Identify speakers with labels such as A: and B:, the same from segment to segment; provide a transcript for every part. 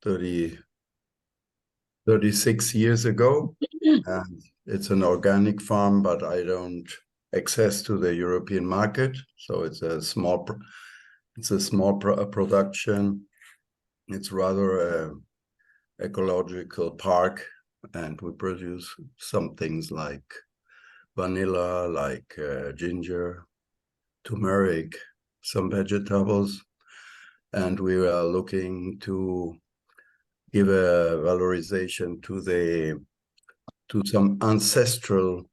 A: 36 years ago. And it's an organic farm, but I don't access to the European market. So it's a small production. It's rather a ecological park, and we produce some things like vanilla, like ginger, turmeric, some vegetables, and we are looking to give a valorization to some ancestral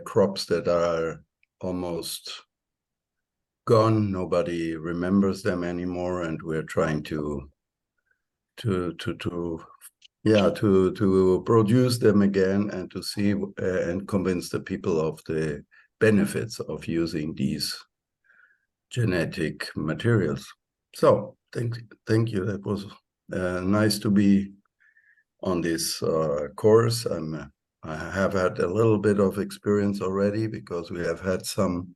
A: crops that are almost gone. Nobody remembers them anymore, and we're trying to produce them again and to see and convince the people of the benefits of using these genetic materials. So thank you. That was nice to be on this course. I have had a little bit of experience already because we have had some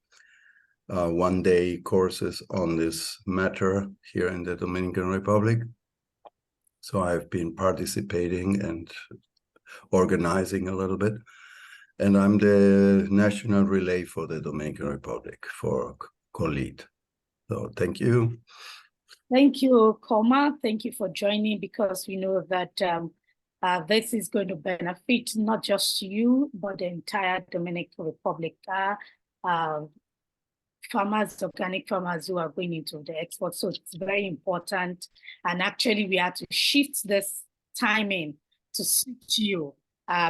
A: one-day courses on this matter here in the Dominican Republic. So I've been participating and organizing a little bit. And I'm the national relay for the Dominican Republic for co-lead. So thank you.
B: Thank you, Koma. Thank you for joining, because we know that this is going to benefit not just you, but the entire Dominican Republic. Farmers, organic farmers who are going into the export. So it's very important. And actually, we had to shift this timing to suit you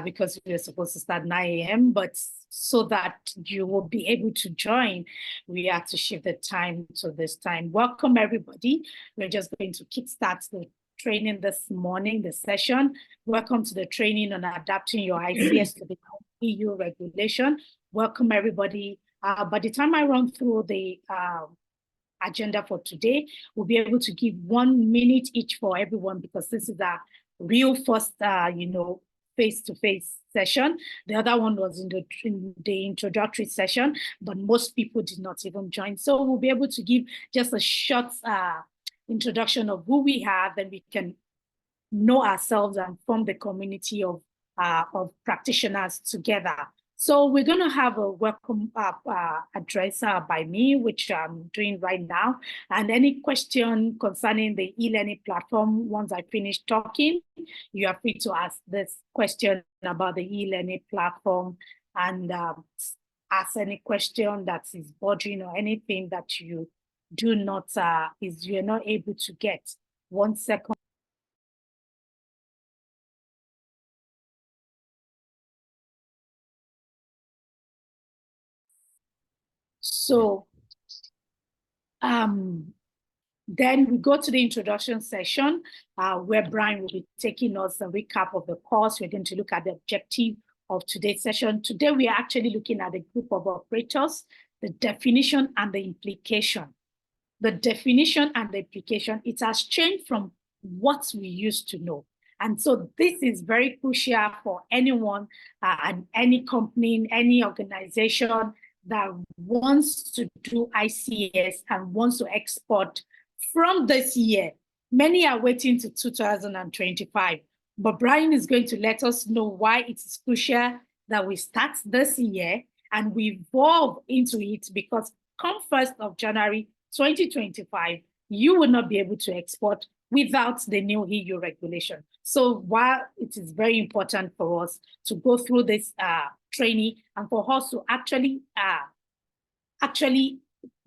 B: because we were supposed to start 9 a.m. But so that you will be able to join, we had to shift the time to this time. Welcome, everybody. We're just going to kickstart the training this morning, the session. Welcome to the training on adapting your ICS to the EU regulation. Welcome, everybody. By the time I run through the agenda for today, we'll be able to give 1 minute each for everyone, because this is a real first, face-to-face session. The other one was in the introductory session, but most people did not even join. So we'll be able to give just a short introduction of who we have, then we can know ourselves and form the community of practitioners together. So we're going to have a welcome address by me, which I'm doing right now. And any question concerning the e-learning platform, once I finish talking, you are free to ask this question about the e-learning platform, and ask any question that is bothering or anything that you do not, you're not able to get. 1 second. So then we go to the introduction session where Brian will be taking us a recap of the course. We're going to look at the objective of today's session. Today, we are actually looking at a group of operators, the definition and the implication. The definition and the implication, it has changed from what we used to know. And so this is very crucial for anyone and any company, any organization that wants to do ICS and wants to export from this year. Many are waiting to 2025, but Brian is going to let us know why it is crucial that we start this year and we evolve into it, because come 1st of January 2025, you will not be able to export without the new EU regulation. So while it is very important for us to go through this training and for us to actually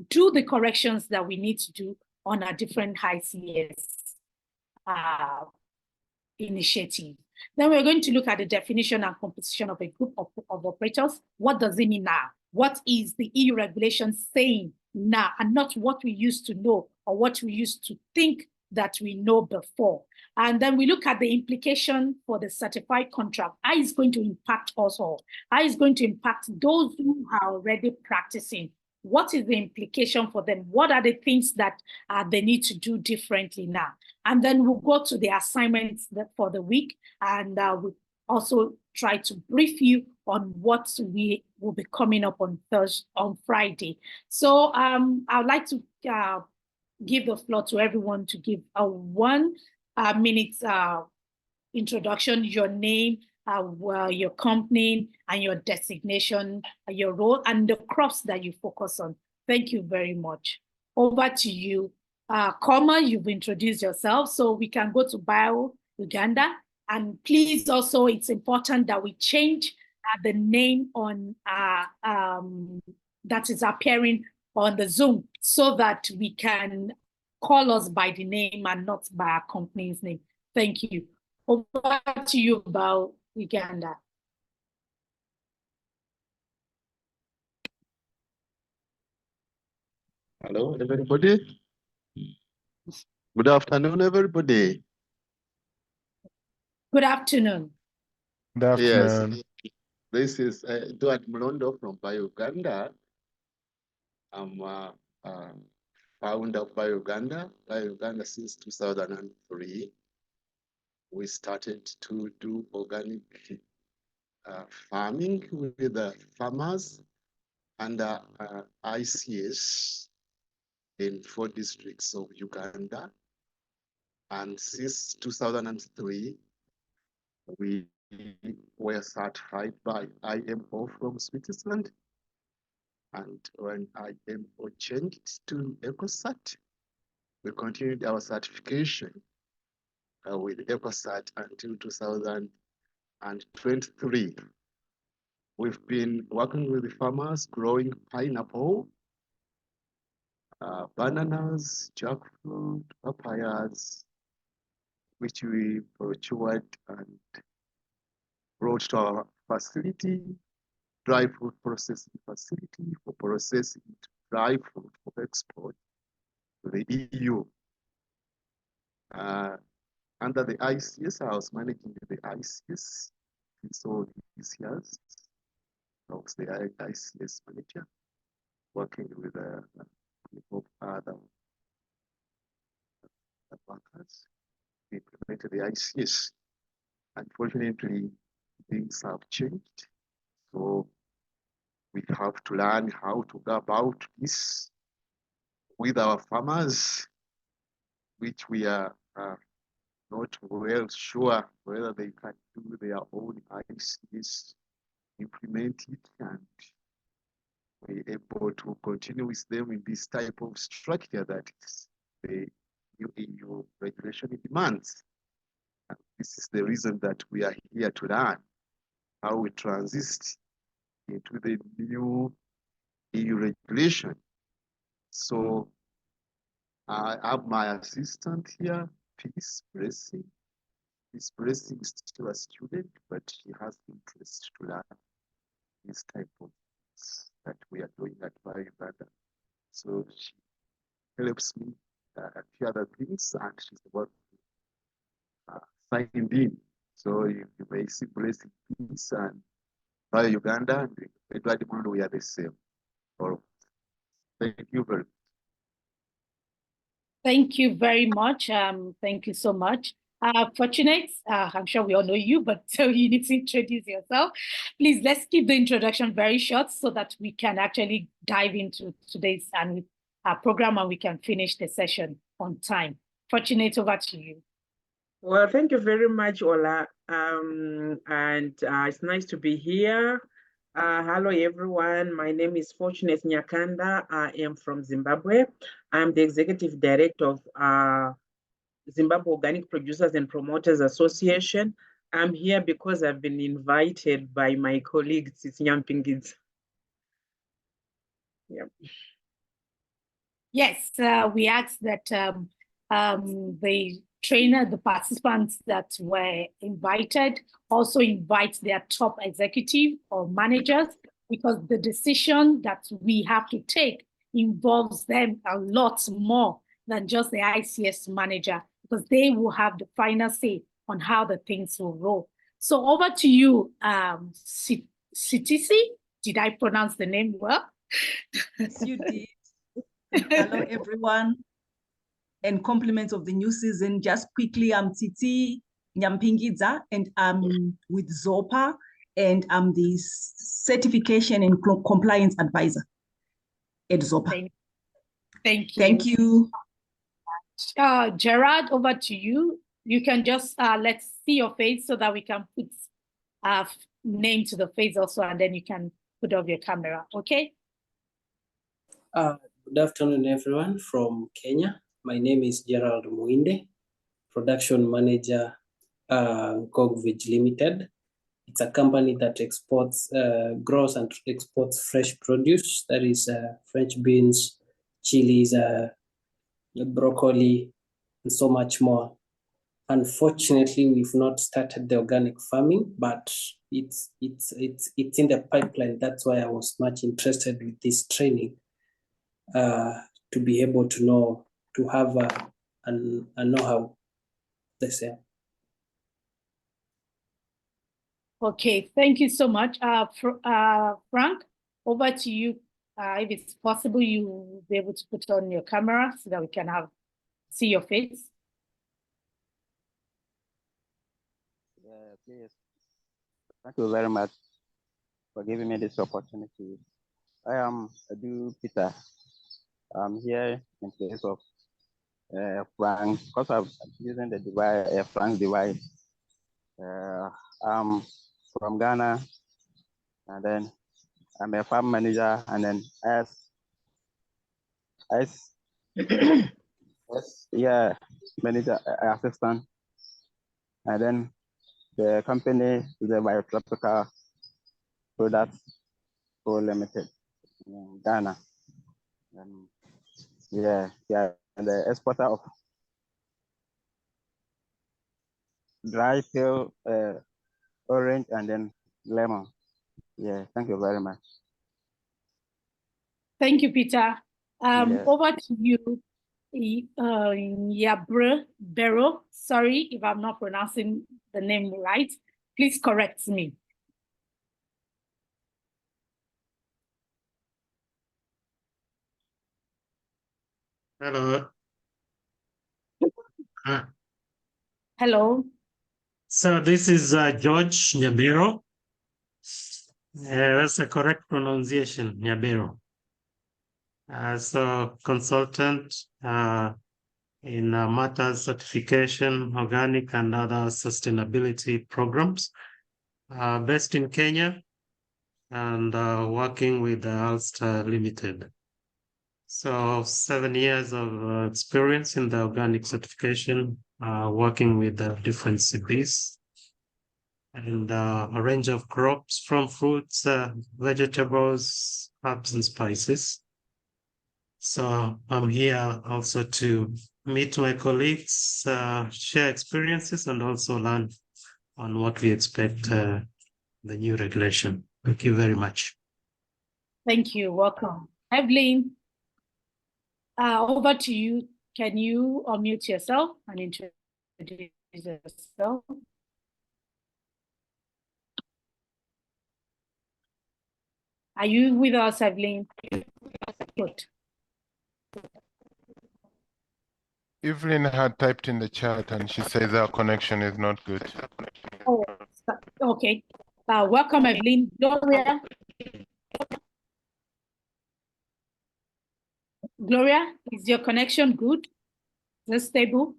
B: do the corrections that we need to do on our different ICS initiatives. Then we're going to look at the definition and composition of a group of operators. What does it mean now? What is the EU regulation saying now, and not what we used to know or what we used to think that we know before. And then we look at the implication for the certified contract. How is going to impact us all? How is going to impact those who are already practicing? What is the implication for them? What are the things that they need to do differently now? And then we'll go to the assignments for the week, and we'll also try to brief you on what we will be coming up on Friday. So I would like to give the floor to everyone to give a 1 minutes introduction, your name, your company, and your designation, your role, and the crops that you focus on. Thank you very much. Over to you. Koma, you've introduced yourself, so we can go to Bio Uganda. And please also, it's important that we change the name on that is appearing on the Zoom so that we can call us by the name and not by our company's name. Thank you. Over to you about Uganda.
C: Hello, everybody. Good afternoon, everybody.
B: Good afternoon.
D: Good afternoon.
C: Yes, this is Edward Mlondo from Uganda. I'm founder of Uganda since 2003. We started to do organic farming with the farmers under ICS in 4 districts of Uganda. And since 2003, we were certified by IMO from Switzerland. And when IMO changed to EcoCert, we continued our certification with EcoCert until 2023. We've been working with the farmers, growing pineapple, bananas, jackfruit, papayas, which we procured and brought to our facility, dry fruit processing facility for processing dry fruit for export to the EU. Under the ICS, I was managing the ICS so these years. I was the ICS manager, working with a group of other workers. We implemented the ICS. Unfortunately, things have changed. So we have to learn how to go about this with our farmers, which we are not well sure whether they can do their own ICS, implement it, and be able to continue with them in this type of structure that is the new EU regulation demands. And this is the reason that we are here to learn how we transit into the new EU regulation. So I have my assistant here, Peace Blessing. Peace Blessing is still a student, but she has interest to learn this type of things that we are doing at Uganda. So she helps me a few other things, and she's the one signed in. So you may see Blessing Peace and Uganda and Edward Mlondo, we are the same. Or thank you very much.
B: Thank you very much. Thank you so much. Fortunate, I'm sure we all know you, but so you need to introduce yourself. Please, let's keep the introduction very short so that we can actually dive into today's program and we can finish the session on time. Fortunate, over to you.
E: Well, thank you very much, Ola. It's nice to be here. Hello, everyone. My name is Fortunate Nyakanda. I am from Zimbabwe. I'm the Executive Director of Zimbabwe Organic Producers and Promoters Association. I'm here because I've been invited by my colleague, Tsitsi Nyampingidza. Yeah.
B: Yes, we asked that the participants that were invited also invite their top executive or managers, because the decision that we have to take involves them a lot more than just the ICS manager, because they will have the final say on how the things will roll. So over to you, Sitisi. Did I pronounce the name well?
F: Yes, you did. Hello, everyone. And compliments of the new season. Just quickly, I'm Tsitsi Nyampingidza, and I'm with ZOPA, and I'm the Certification and Compliance Advisor at ZOPA.
B: Thank you.
F: Thank you.
B: Gerard, over to you. you can just let's see your face so that we can put name to the face also, and then you can put off your camera, okay?
G: Good afternoon, everyone from Kenya. My name is Gerald Muinde, Production Manager, GoO Limited. It's a company that exports, grows and exports fresh produce, that is French beans, chilies, broccoli, and so much more. Unfortunately, we've not started the organic farming, but it's in the pipeline. That's why I was much interested with this training, to be able to know, to have a know-how the same.
B: Okay, thank you so much. Frank, over to you. If it's possible, you will be able to put on your camera so that we can see your face.
H: Yeah, please. Thank you very much for giving me this opportunity. I am Adu Peter. I'm here in place of Frank, because I'm using the device, Frank's device. I'm from Ghana, and then I'm a farm manager, and then manager assistant, and then the company is a Biotropical Products Co Limited in Ghana. And and the exporter of dry peel, orange, and then lemon. Yeah, thank you very much.
B: Thank you, Peter.
H: Yes.
B: Over to you, Yabre Bero. Sorry if I'm not pronouncing the name right. Please correct me.
I: Hello.
B: Hello.
I: So this is George Nyabero. That's the correct pronunciation, Nyabero. So consultant in matters certification, organic and other sustainability programs, based in Kenya and working with Ulster Limited. So 7 years of experience in the organic certification, working with different CBs and a range of crops from fruits, vegetables, herbs and spices. So I'm here also to meet my colleagues, share experiences and also learn on what we expect the new regulation. Thank you very much.
B: Thank you. Welcome. Evelyn, over to you. Can you unmute yourself and introduce yourself? Are you with us, Evelyn? Good.
D: Evelyn had typed in the chat and she says our connection is not good.
B: Oh, okay. Welcome, Evelyn. Gloria? Gloria, is your connection good? Is it stable?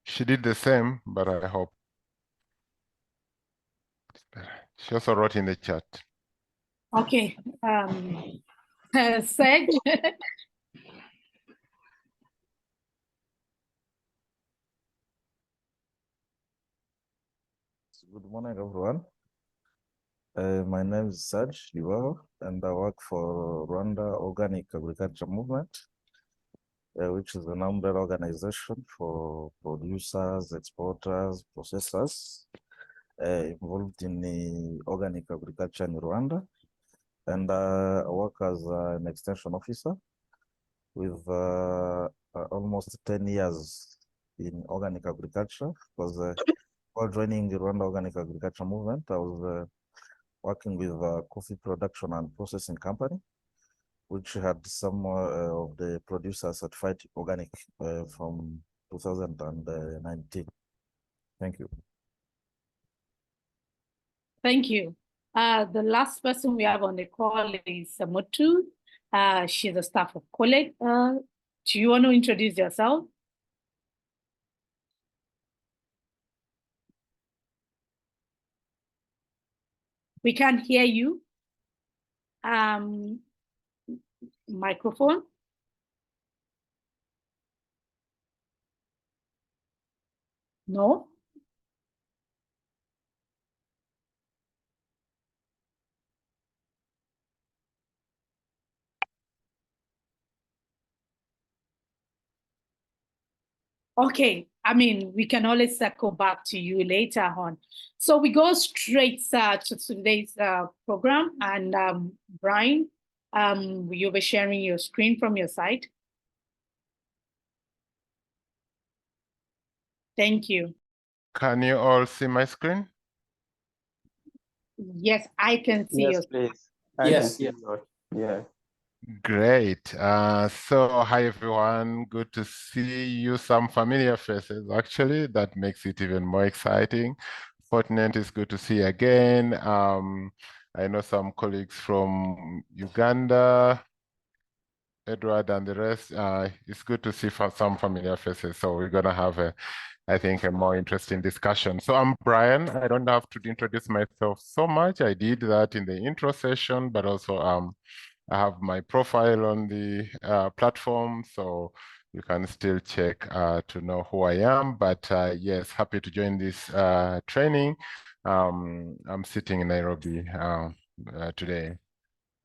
D: She did the same, but I hope it's better. She also wrote in the chat.
B: Okay. Seg?
J: Good morning, everyone. My name is Serge Liwao, and I work for Rwanda Organic Agriculture Movement, which is an umbrella organization for producers, exporters, processors involved in the organic agriculture in Rwanda. And I work as an extension officer with almost 10 years in organic agriculture, because while joining the Rwanda Organic Agriculture Movement, I was working with a coffee production and processing company, which had some of the producers certified organic from 2019. Thank you.
B: Thank you. The last person we have on the call is Motu. She's a staff of colleague. Do you want to introduce yourself? We can't hear you. Microphone. No. Okay, I mean, we can always circle back to you later on. So we go straight to today's program, and Brian, you'll be sharing your screen from your side. Thank you.
D: Can you all see my screen?
B: Yes, I can see
H: Yes,
B: your.
H: please. I can
G: Yes,
H: see
G: yes.
H: you. Yeah.
D: Great. So hi everyone. Good to see you. Some familiar faces actually. That makes it even more exciting. Fortunate is good to see you again. I know some colleagues from Uganda, Edward and the rest. It's good to see some familiar faces. So we're gonna have I think, a more interesting discussion. So I'm Brian. I don't have to introduce myself so much. I did that in the intro session, but also I have my profile on the platform, so you can still check to know who I am. But yes, happy to join this training. I'm sitting in Nairobi today.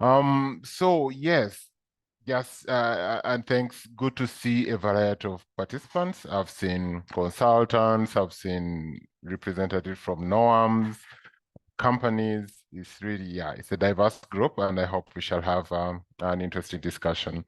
D: So yes, and thanks. Good to see a variety of participants. I've seen consultants, I've seen representatives from NOAMs, companies. It's really, yeah, it's a diverse group, and I hope we shall have an interesting discussion.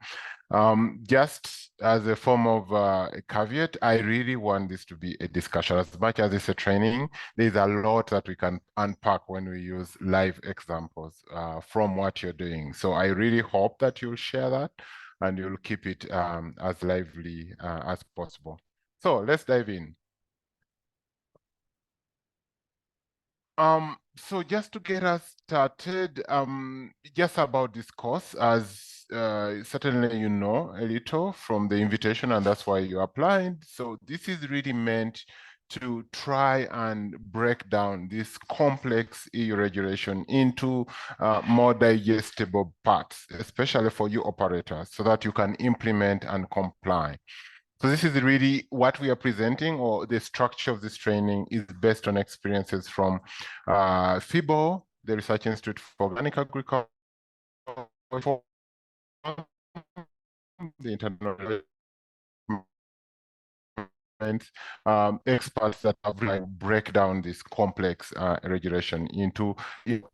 D: Just as a form of a caveat, I really want this to be a discussion. As much as it's a training, there's a lot that we can unpack when we use live examples from what you're doing. So I really hope that you'll share that and you'll keep it as lively as possible. So let's dive in. So just to get us started, just about this course, as certainly you know a little from the invitation, and that's why you applied. So this is really meant to try and break down this complex EU regulation into more digestible parts, especially for you operators, so that you can implement and comply. So this is really what we are presenting, or the structure of this training is based on experiences from FIBO, the Research Institute for Organic Agriculture, the International experts that have like break down this complex regulation into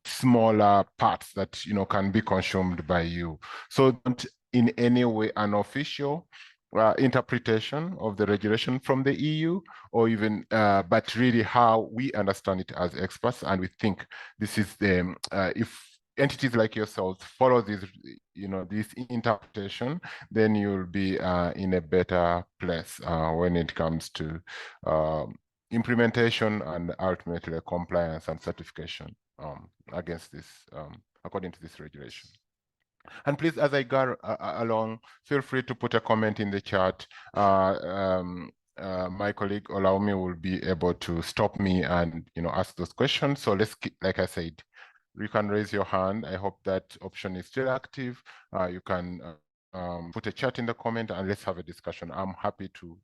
D: smaller parts that can be consumed by you. So in any way unofficial interpretation of the regulation from the EU, or even, but really how we understand it as experts, and we think this is the if entities like yourselves follow this, this interpretation, then you'll be in a better place when it comes to implementation and ultimately compliance and certification against this, according to this regulation. And please, as I go along, feel free to put a comment in the chat. My colleague Olaomi will be able to stop me and ask those questions. So let's keep, like I said, you can raise your hand. I hope that option is still active. You can put a chat in the comment and let's have a discussion. I'm happy to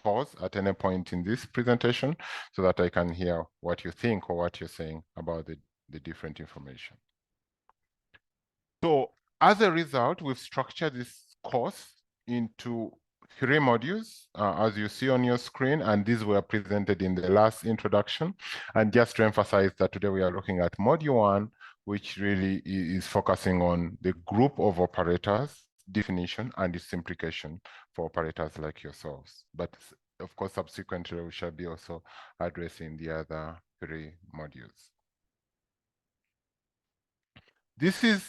D: pause at any point in this presentation so that I can hear what you think or what you're saying about the different information. So as a result, we've structured this course into 3 modules, as you see on your screen, and these were presented in the last introduction. And just to emphasize that today we are looking at module 1, which really is focusing on the group of operators, definition, and its implication for operators like yourselves. But of course, subsequently, we shall be also addressing the other 3 modules. This is,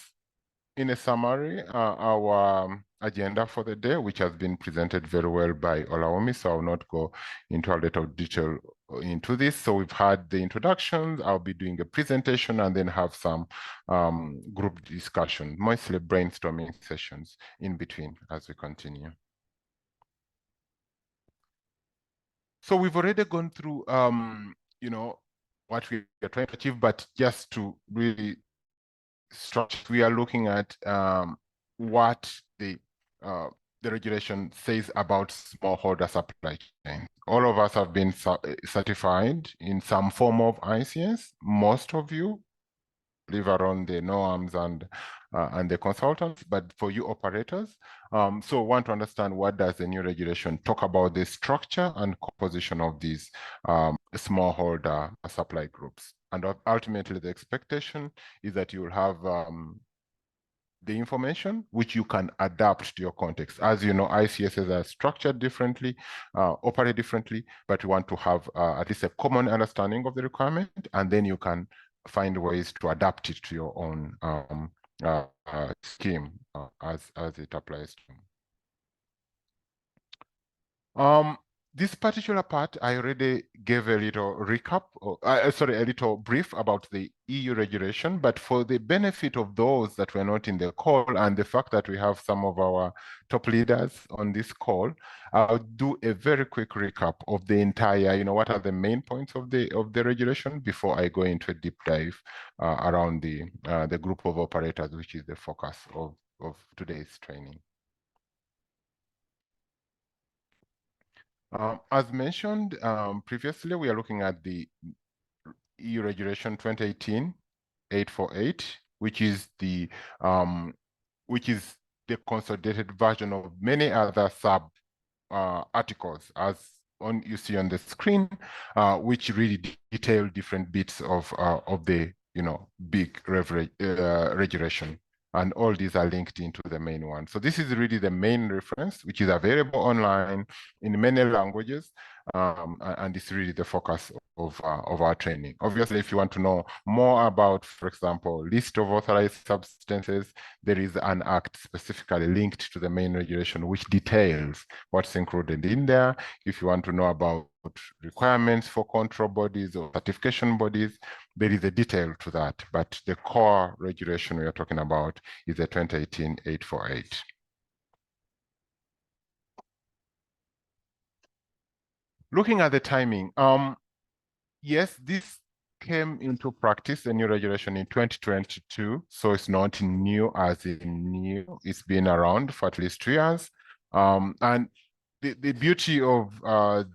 D: in a summary, our agenda for the day, which has been presented very well by Olaomi, so I'll not go into a lot of detail into this. So we've had the introductions, I'll be doing a presentation and then have some group discussion, mostly brainstorming sessions in between as we continue. So we've already gone through, what we are trying to achieve, but just to really structure, we are looking at what the regulation says about smallholder supply chain. All of us have been certified in some form of ICS. Most of you live around the NOAMs and the consultants, but for you operators, so want to understand what does the new regulation talk about the structure and composition of these smallholder supply groups. And ultimately, the expectation is that you will have the information which you can adapt to your context. As you know, ICSs are structured differently, operate differently, but you want to have at least a common understanding of the requirement, and then you can find ways to adapt it to your own scheme as it applies to you. This particular part, I already gave a little recap, a little brief about the EU regulation, but for the benefit of those that were not in the call and the fact that we have some of our top leaders on this call, I'll do a very quick recap of the entire, what are the main points of the regulation before I go into a deep dive around the group of operators, which is the focus of today's training. As mentioned previously, we are looking at the EU Regulation 2018-848, which is the consolidated version of many other sub articles, as you see on the screen, which really detail different bits of the big regulation. And all these are linked into the main one. So this is really the main reference, which is available online in many languages. And it's really the focus of our training. Obviously, if you want to know more about, for example, list of authorized substances, there is an act specifically linked to the main regulation, which details what's included in there. If you want to know about requirements for control bodies or certification bodies, there is a detail to that, but the core regulation we are talking about is the 2018-848. Looking at the timing, yes, this came into practice, the new regulation, in 2022, so it's not new as in new. It's been around for at least 2 years. And the beauty of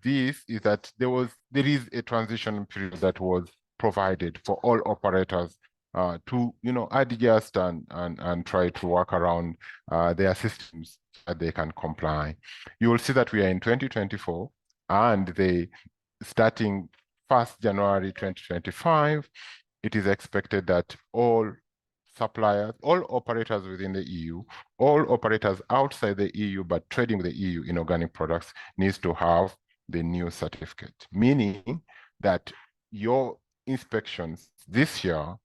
D: this is that there is a transition period that was provided for all operators to adjust and try to work around their systems so that they can comply. You will see that we are in 2024, and starting 1st January 2025, it is expected that all suppliers, all operators within the EU, all operators outside the EU but trading the EU in organic products needs to have the new certificate, meaning that your inspections this year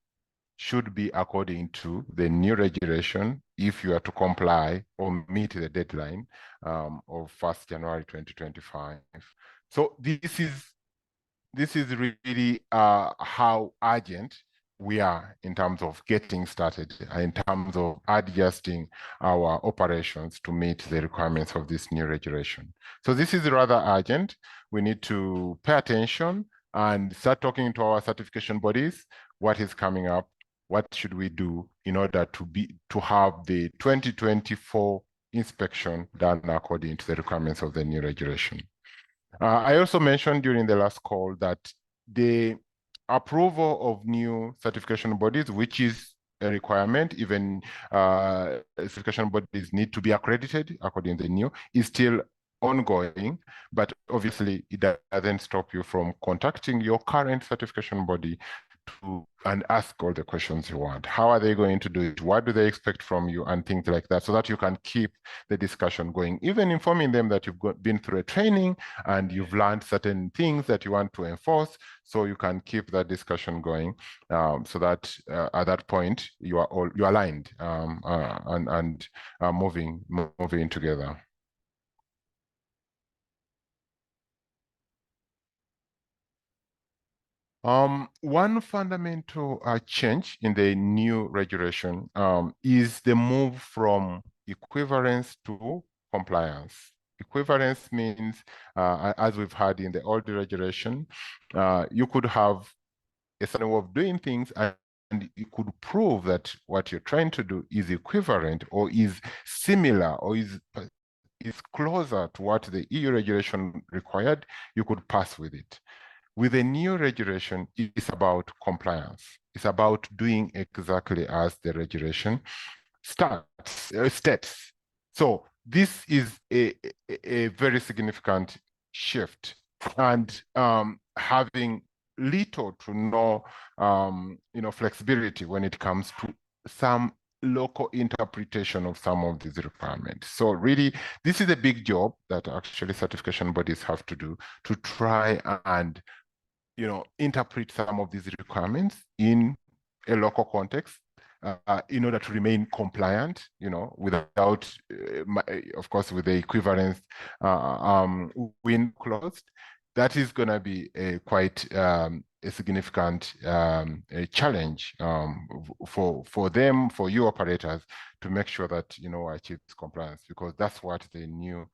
D: should be according to the new regulation if you are to comply or meet the deadline of 1st January 2025. So this is really how urgent we are in terms of getting started, in terms of adjusting our operations to meet the requirements of this new regulation. So this is rather urgent. We need to pay attention and start talking to our certification bodies. What is coming up? What should we do in order to have the 2024 inspection done according to the requirements of the new regulation? I also mentioned during the last call that the approval of new certification bodies, which is a requirement, even certification bodies need to be accredited according to the new, is still ongoing, but obviously it doesn't stop you from contacting your current certification body and ask all the questions you want. How are they going to do it? What do they expect from you? And things like that, so that you can keep the discussion going, even informing them that you've been through a training and you've learned certain things that you want to enforce, so you can keep that discussion going, so that at that point you're aligned and moving together. One fundamental change in the new regulation is the move from equivalence to compliance. Equivalence means, as we've had in the old regulation, you could have a certain way of doing things, and you could prove that what you're trying to do is equivalent or is similar or is closer to what the EU regulation required, you could pass with it. With a new regulation, it's about compliance. It's about doing exactly as the regulation states. So this is a very significant shift, and having little to no flexibility when it comes to some local interpretation of some of these requirements. So really, this is a big job that actually certification bodies have to do, to try and interpret some of these requirements in a local context in order to remain compliant, without, of course, with the equivalence when closed. That is going to be quite a significant challenge for them, for you operators, to make sure that achieve compliance, because that's what the new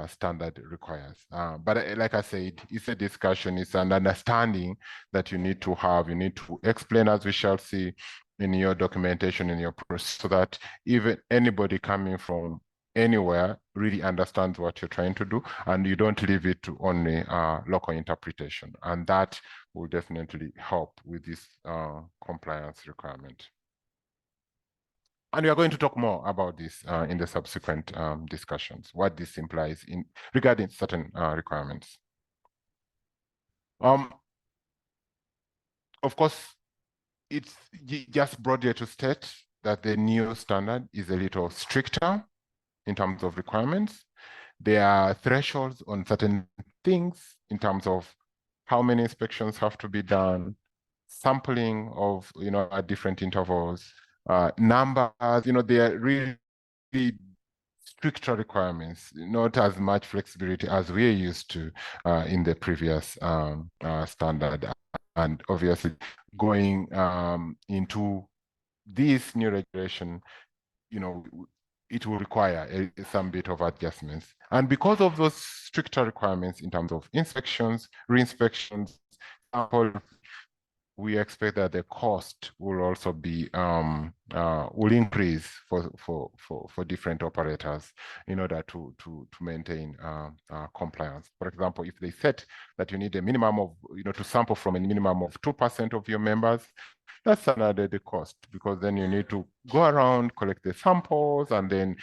D: standard requires. But like I said, it's a discussion, it's an understanding that you need to have. You need to explain, as we shall see in your documentation, in your process, so that even anybody coming from anywhere really understands what you're trying to do, and you don't leave it to only local interpretation. And that will definitely help with this compliance requirement. And we are going to talk more about this in the subsequent discussions, what this implies regarding certain requirements. Of course, it's just broadly to state that the new standard is a little stricter in terms of requirements. There are thresholds on certain things in terms of how many inspections have to be done, sampling of, at different intervals, numbers, they are really stricter requirements, not as much flexibility as we're used to in the previous standard. And obviously, going into this new regulation, it will require some bit of adjustments. And because of those stricter requirements in terms of inspections, re-inspections, we expect that the cost will also be will increase for different operators in order to maintain compliance. For example, if they set that you need a minimum of, to sample from a minimum of 2% of your members, that's another cost, because then you need to go around, collect the samples, and then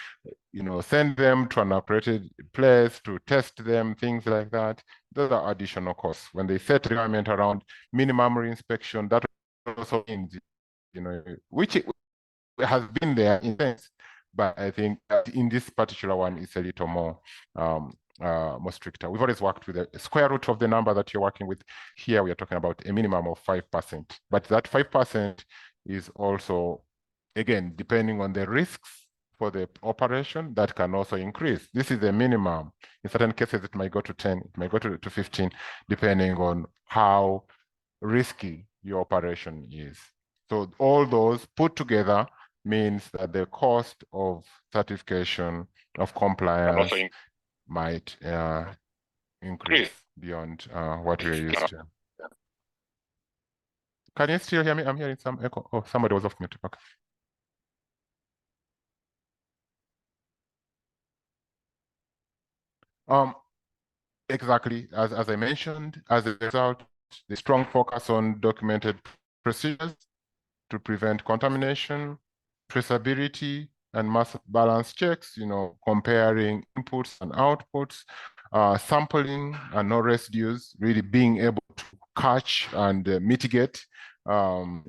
D: send them to an operated place to test them, things like that. Those are additional costs. When they set requirement around minimum reinspection, that also means, which has been there in sense, but I think in this particular one, it's a little more stricter. We've always worked with the square root of the number that you're working with. Here, we are talking about a minimum of 5%, but that 5% is also, again, depending on the risks for the operation, that can also increase. This is a minimum. In certain cases, it might go to 10, it might go to 15, depending on how risky your operation is. So all those put together means that the cost of certification, of compliance, might increase beyond what we're used to. Can you still hear me? I'm hearing some echo. Oh, somebody was off mute. Okay. Exactly, as I mentioned, as a result, the strong focus on documented procedures to prevent contamination, traceability, and mass balance checks, comparing inputs and outputs, sampling and no residues, really being able to catch and mitigate, the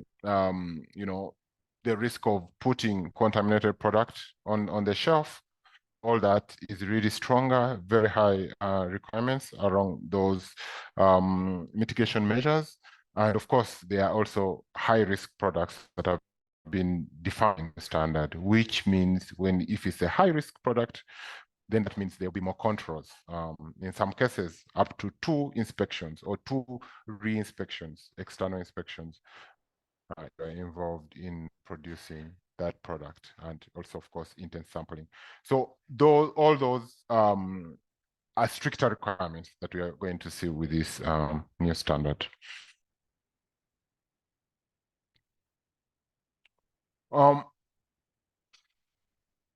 D: risk of putting contaminated product on the shelf. All that is really stronger, very high requirements around those mitigation measures. And of course, there are also high-risk products that have been defined in the standard, which means if it's a high-risk product, then that means there'll be more controls. In some cases, up to 2 inspections or 2 re-inspections, external inspections, are involved in producing that product, and also, of course, intent sampling. So all those are stricter requirements that we are going to see with this new standard.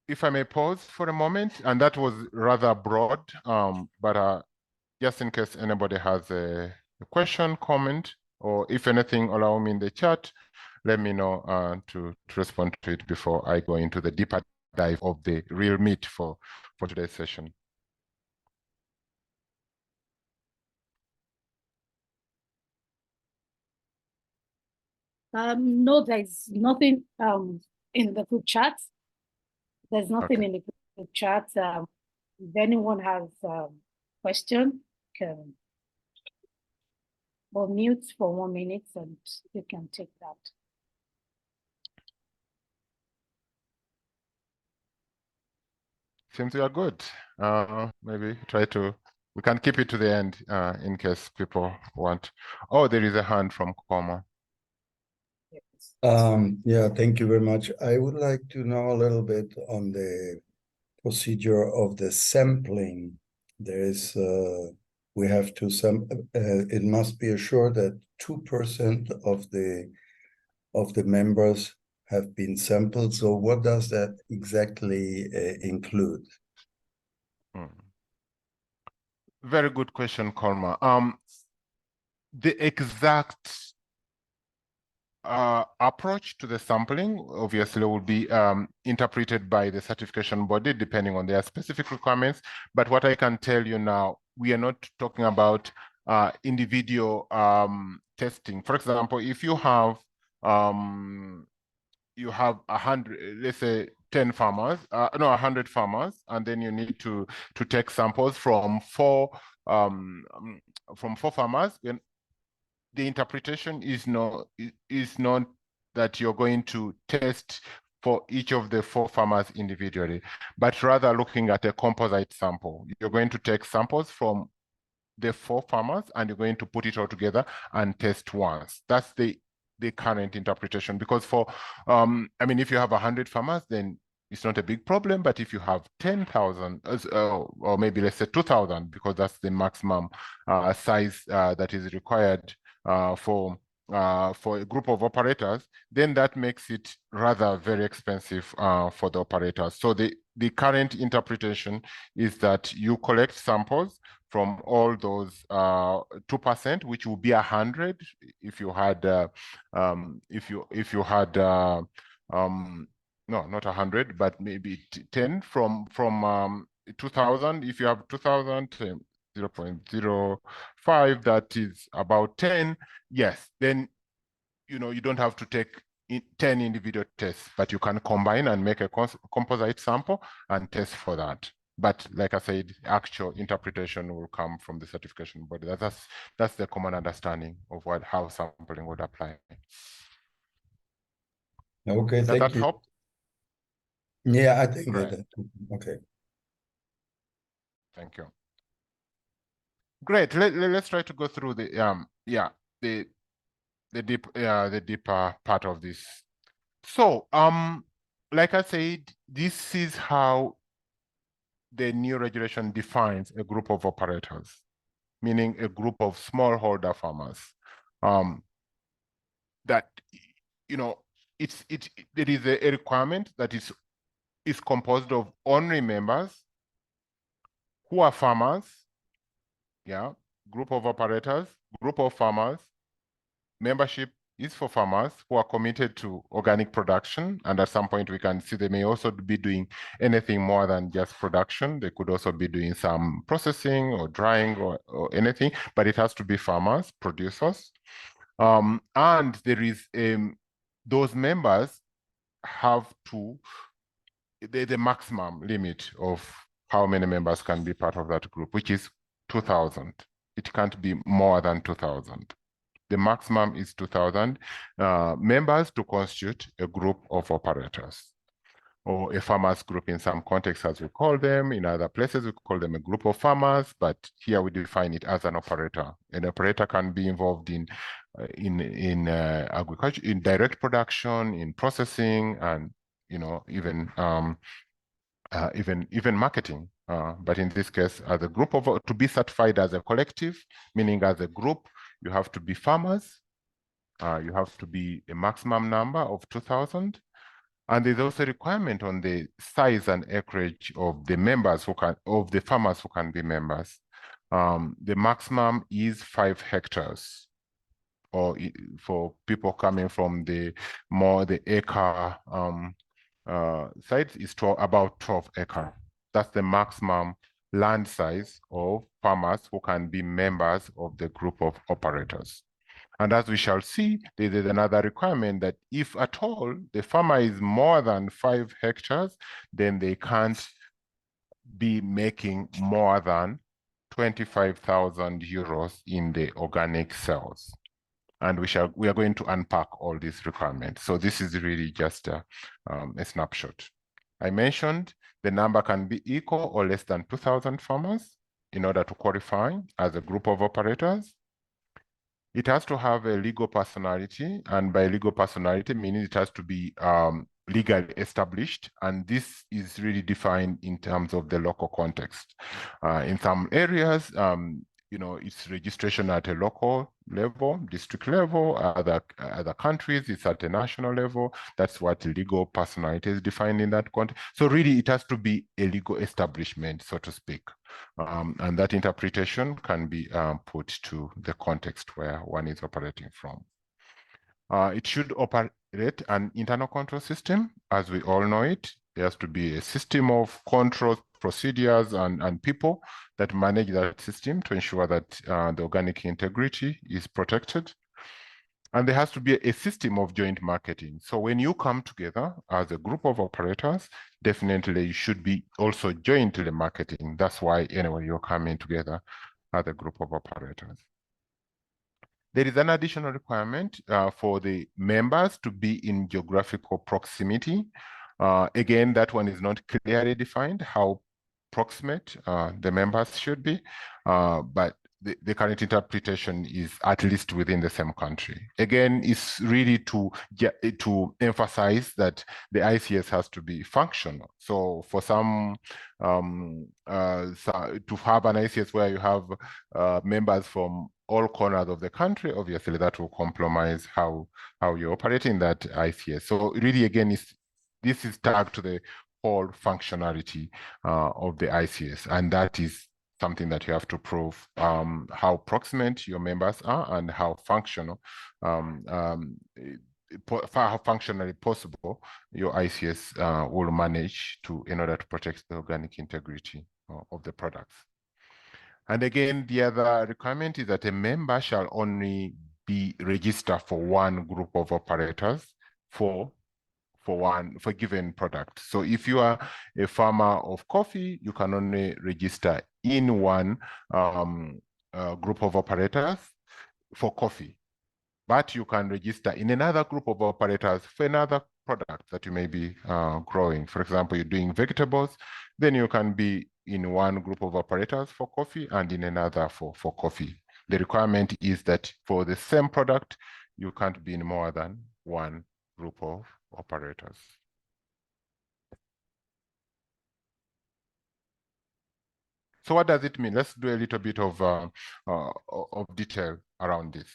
D: If I may pause for a moment, and that was rather broad, but just in case anybody has a question, comment, or if anything, allow me in the chat, let me know to respond to it before I go into the deeper dive of the real meat for today's session.
B: No, there's nothing in the group chat. There's nothing
D: Okay.
B: in the group chat. If anyone has a question, can mute for 1 minute and you can take that.
D: Seems we are good. Maybe we can keep it to the end in case people want. Oh, there is a hand from Koma.
A: Yeah, thank you very much. I would like to know a little bit on the procedure of the sampling. There is, we have to it must be assured that 2% of the members have been sampled. So what does that exactly include?
D: Very good question, Korma. The exact approach to the sampling obviously will be interpreted by the certification body depending on their specific requirements. But what I can tell you now, we are not talking about individual testing. For example, if you have 100, let's say 10 farmers, 100 farmers, and then you need to take samples from four farmers, then the interpretation is not that you're going to test for each of the 4 farmers individually, but rather looking at a composite sample. You're going to take samples from the 4 farmers and you're going to put it all together and test once. That's the current interpretation, because I mean, if you have 100 farmers, then it's not a big problem. But if you have 10,000 or maybe let's say 2,000, because that's the maximum size that is required for a group of operators, then that makes it rather very expensive for the operators. So the current interpretation is that you collect samples from all those 2%, which will be 100 if you had no, not 100, but maybe 10 from 2,000. If you have 2,000, 0.05, that is about 10. Yes, then you don't have to take 10 individual tests, but you can combine and make a composite sample and test for that. But like I said, actual interpretation will come from the certification body. That's the common understanding of how sampling would apply.
A: Okay,
D: Does that help?
A: Yeah, I think
D: Great.
A: that. Okay.
D: Thank you. Great. Let's try to go through the deeper part of this. So like I said, this is how the new regulation defines a group of operators, meaning a group of smallholder farmers. That there is a requirement that is composed of only members who are farmers, group of operators, group of farmers. Membership is for farmers who are committed to organic production, and at some point we can see they may also be doing anything more than just production. They could also be doing some processing or drying or anything, but it has to be farmers, producers. And there is those members have to the maximum limit of how many members can be part of that group, which is 2,000. It can't be more than 2,000. The maximum is 2,000 members to constitute a group of operators, or a farmers group in some contexts, as we call them. In other places, we call them a group of farmers, but here we define it as an operator. An operator can be involved in agriculture, in direct production, in processing, and even marketing. But in this case, as a group to be certified as a collective, meaning as a group, you have to be farmers. You have to be a maximum number of 2,000. And there's also a requirement on the size and acreage of the members of the farmers who can be members. The maximum is 5 hectares, or for people coming from the acre sites is about 12 acre. That's the maximum land size of farmers who can be members of the group of operators. And as we shall see, there is another requirement that if at all the farmer is more than 5 hectares, then they can't be making more than 25,000 euros in the organic sales. And we are going to unpack all these requirements. So this is really just a snapshot. I mentioned the number can be equal or less than 2,000 farmers in order to qualify as a group of operators. It has to have a legal personality, and by legal personality, meaning it has to be legally established, and this is really defined in terms of the local context. In some areas, it's registration at a local level, district level. Other countries, it's at a national level. That's what legal personality is defined in that context. So really, it has to be a legal establishment, so to speak. And that interpretation can be put to the context where one is operating from. It should operate an internal control system, as we all know it. There has to be a system of control procedures and people that manage that system to ensure that the organic integrity is protected. And there has to be a system of joint marketing. So when you come together as a group of operators, definitely you should be also jointly marketing. That's why anyway, you're coming together as a group of operators. There is an additional requirement for the members to be in geographical proximity. Again, that one is not clearly defined how proximate the members should be, but the current interpretation is at least within the same country. Again, it's really to emphasize that the ICS has to be functional. So for some, to have an ICS where you have members from all corners of the country, obviously that will compromise how you're operating that ICS. So really, again, this is tagged to the whole functionality of the ICS, and that is something that you have to prove how proximate your members are and how functional, how functionally possible your ICS will manage in order to protect the organic integrity of the products. And again, the other requirement is that a member shall only be registered for one group of operators for given product. So if you are a farmer of coffee, you can only register in one group of operators for coffee, but you can register in another group of operators for another product that you may be growing. For example, you're doing vegetables, then you can be in one group of operators for coffee and in another for coffee. The requirement is that for the same product, you can't be in more than one group of operators. So what does it mean? Let's do a little bit of detail around this.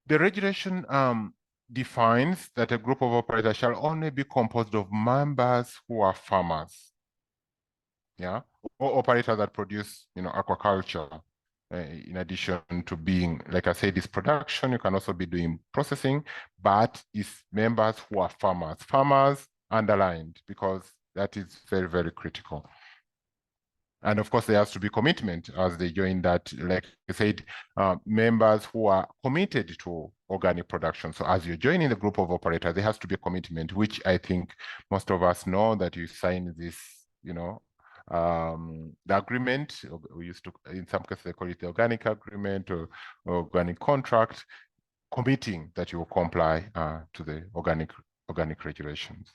D: The regulation defines that a group of operators shall only be composed of members who are farmers, yeah, or operators that produce, aquaculture. In addition to being, like I said, this production, you can also be doing processing, but it's members who are farmers. Farmers underlined, because that is very, very critical. And of course, there has to be commitment as they join that, like I said, members who are committed to organic production. So as you're joining the group of operators, there has to be a commitment, which I think most of us know, that you sign this, the agreement. We used to, in some cases, they call it the organic agreement or organic contract, committing that you will comply to the organic regulations.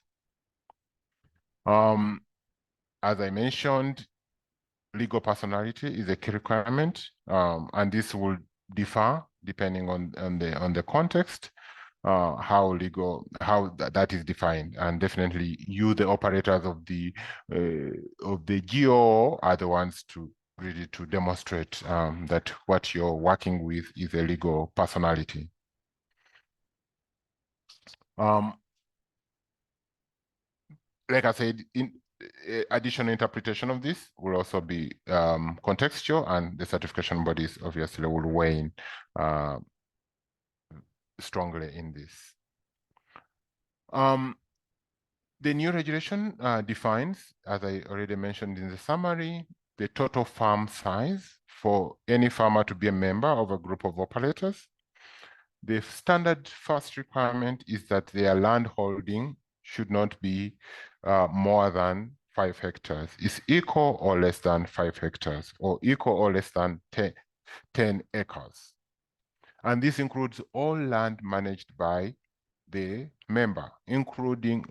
D: As I mentioned, legal personality is a key requirement, and this will differ depending on the context, how that is defined. And definitely, you, the operators of the GoO, are the ones to really to demonstrate that what you're working with is a legal personality. like I said, in additional interpretation of this will also be contextual, and the certification bodies obviously will weigh in strongly in this. The new regulation defines, as I already mentioned in the summary, the total farm size for any farmer to be a member of a group of operators. The standard first requirement is that their land holding should not be more than 5 hectares. It's equal or less than 5 hectares, or equal or less than 10 acres. And this includes all land managed by the member, including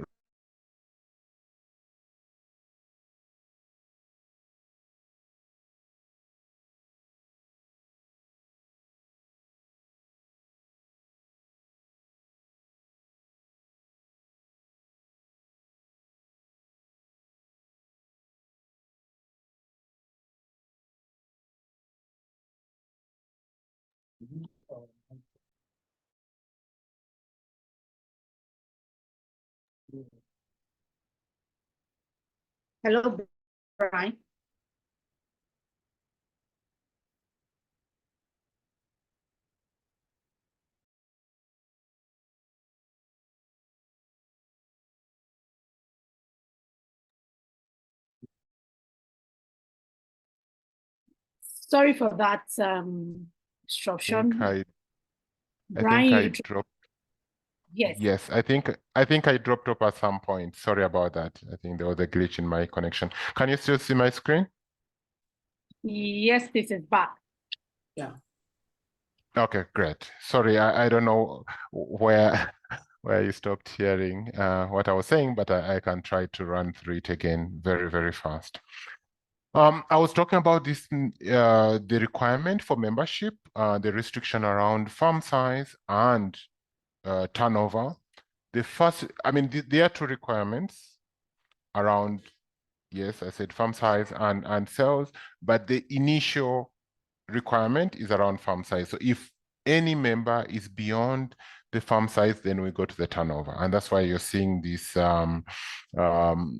B: Hello, Brian. Sorry for that disruption. Brian,
D: I dropped.
B: Yes.
D: Yes, I think I dropped off at some point. Sorry about that. I think there was a glitch in my connection. Can you still see my screen?
B: Yes, this is back.
G: Yeah.
D: Okay, great. Sorry, I don't know where where you stopped hearing what I was saying, but I can try to run through it again very, very fast. I was talking about this, the requirement for membership, the restriction around farm size and turnover. The first, I mean, there are 2 requirements around, yes, I said farm size and sales, but the initial requirement is around farm size. So if any member is beyond the farm size, then we go to the turnover. And that's why you're seeing this chart on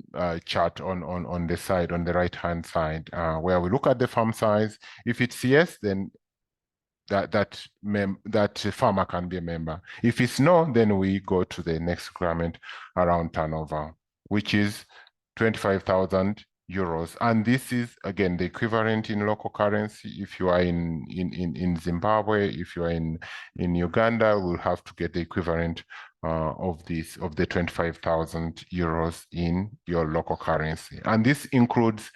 D: the side, on the right-hand side, where we look at the farm size. If it's yes, then that farmer can be a member. If it's no, then we go to the next requirement around turnover, which is 25,000 euros. And this is, again, the equivalent in local currency. If you are in Zimbabwe, if you are in Uganda, we'll have to get the equivalent of the 25,000 euros in your local currency. And this includes,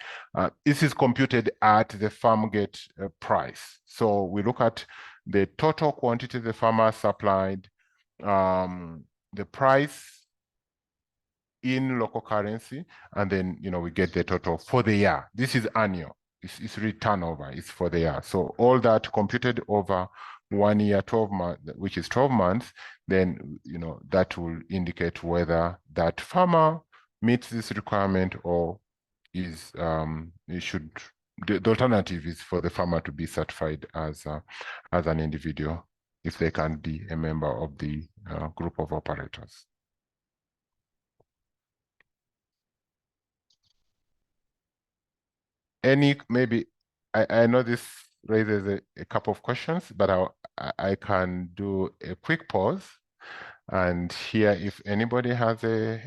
D: this is computed at the farm gate price. So we look at the total quantity the farmer supplied, the price in local currency, and then we get the total for the year. This is annual. It's really turnover. It's for the year. So all that computed over 1 year, 12 months, which is 12 months, then that will indicate whether that farmer meets this requirement or is it should. The alternative is for the farmer to be certified as an individual if they can be a member of the group of operators. Maybe I know this raises a couple of questions, but I can do a quick pause and hear if anybody has a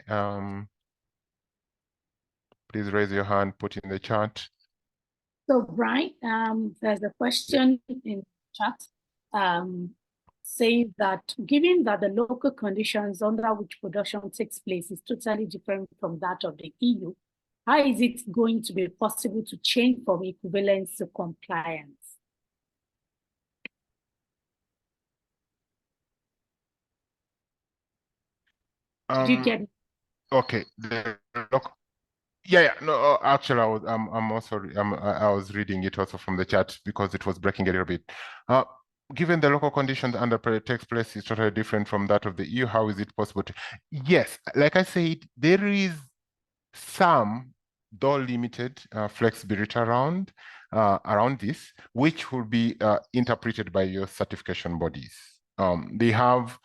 D: please raise your hand, put in the chat.
B: So Brian, there's a question in chat saying that given that the local conditions under which production takes place is totally different from that of the EU, how is it going to be possible to change from equivalence to compliance? Did you get?
D: Okay. Yeah. No, actually, I was reading it also from the chat because it was breaking a little bit. Given the local conditions under takes place is totally different from that of the EU, how is it possible to? Yes, like I said, there is some, though limited, flexibility around this, which will be interpreted by your certification bodies. They have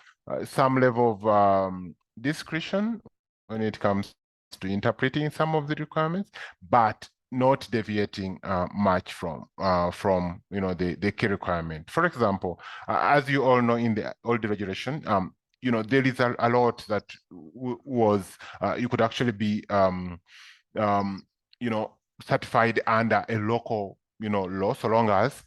D: some level of discretion when it comes to interpreting some of the requirements, but not deviating much from the key requirement. For example, as you all know, in the old regulation, there is a lot that was you could actually be certified under a local law, so long as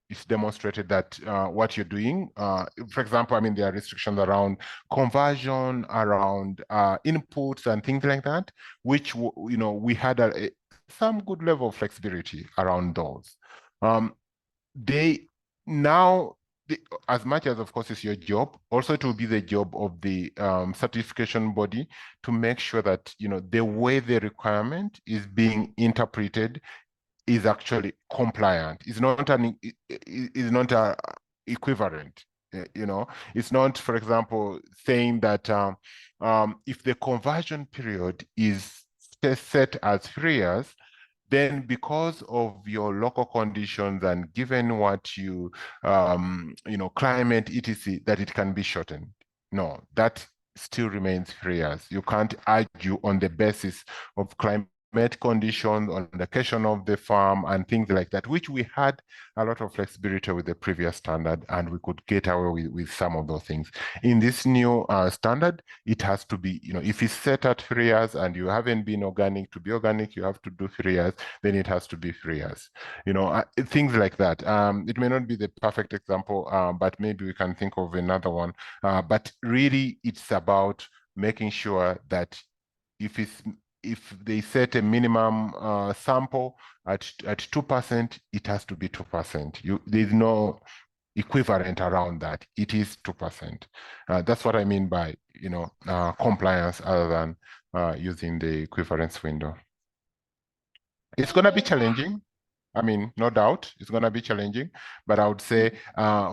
D: it's demonstrated that what you're doing, for example, there are restrictions around conversion, around inputs and things like that, which we had some good level of flexibility around those. As much as, of course, it's your job, also it will be the job of the certification body to make sure that the way the requirement is being interpreted is actually compliant. It's not equivalent. It's not, for example, saying that if the conversion period is set as 3 years, then because of your local conditions and given what you climate etc, that it can be shortened. No, that still remains 3 years. You can't argue on the basis of climate conditions, on the location of the farm and things like that, which we had a lot of flexibility with the previous standard, and we could get away with some of those things. In this new standard, it has to be, if it's set at 3 years and you haven't been organic, to be organic, you have to do 3 years, then it has to be 3 years. Things like that. It may not be the perfect example, but maybe we can think of another one. But really, it's about making sure that if they set a minimum sample at 2%, it has to be 2%. There's no equivalent around that. It is 2%. That's what I mean by compliance, other than using the equivalence window. It's going to be challenging. No doubt it's going to be challenging, but I would say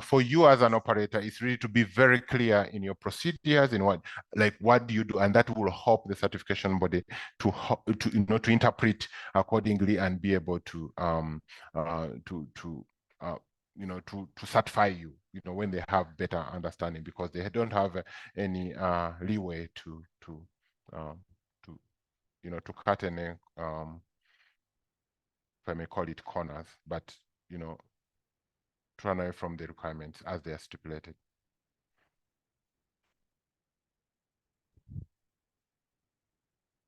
D: for you as an operator, it's really to be very clear in your procedures, in what do you do, and that will help the certification body to interpret accordingly and be able to certify you, when they have better understanding, because they don't have any leeway to cut any if I may call it corners, but run away from the requirements as they are stipulated.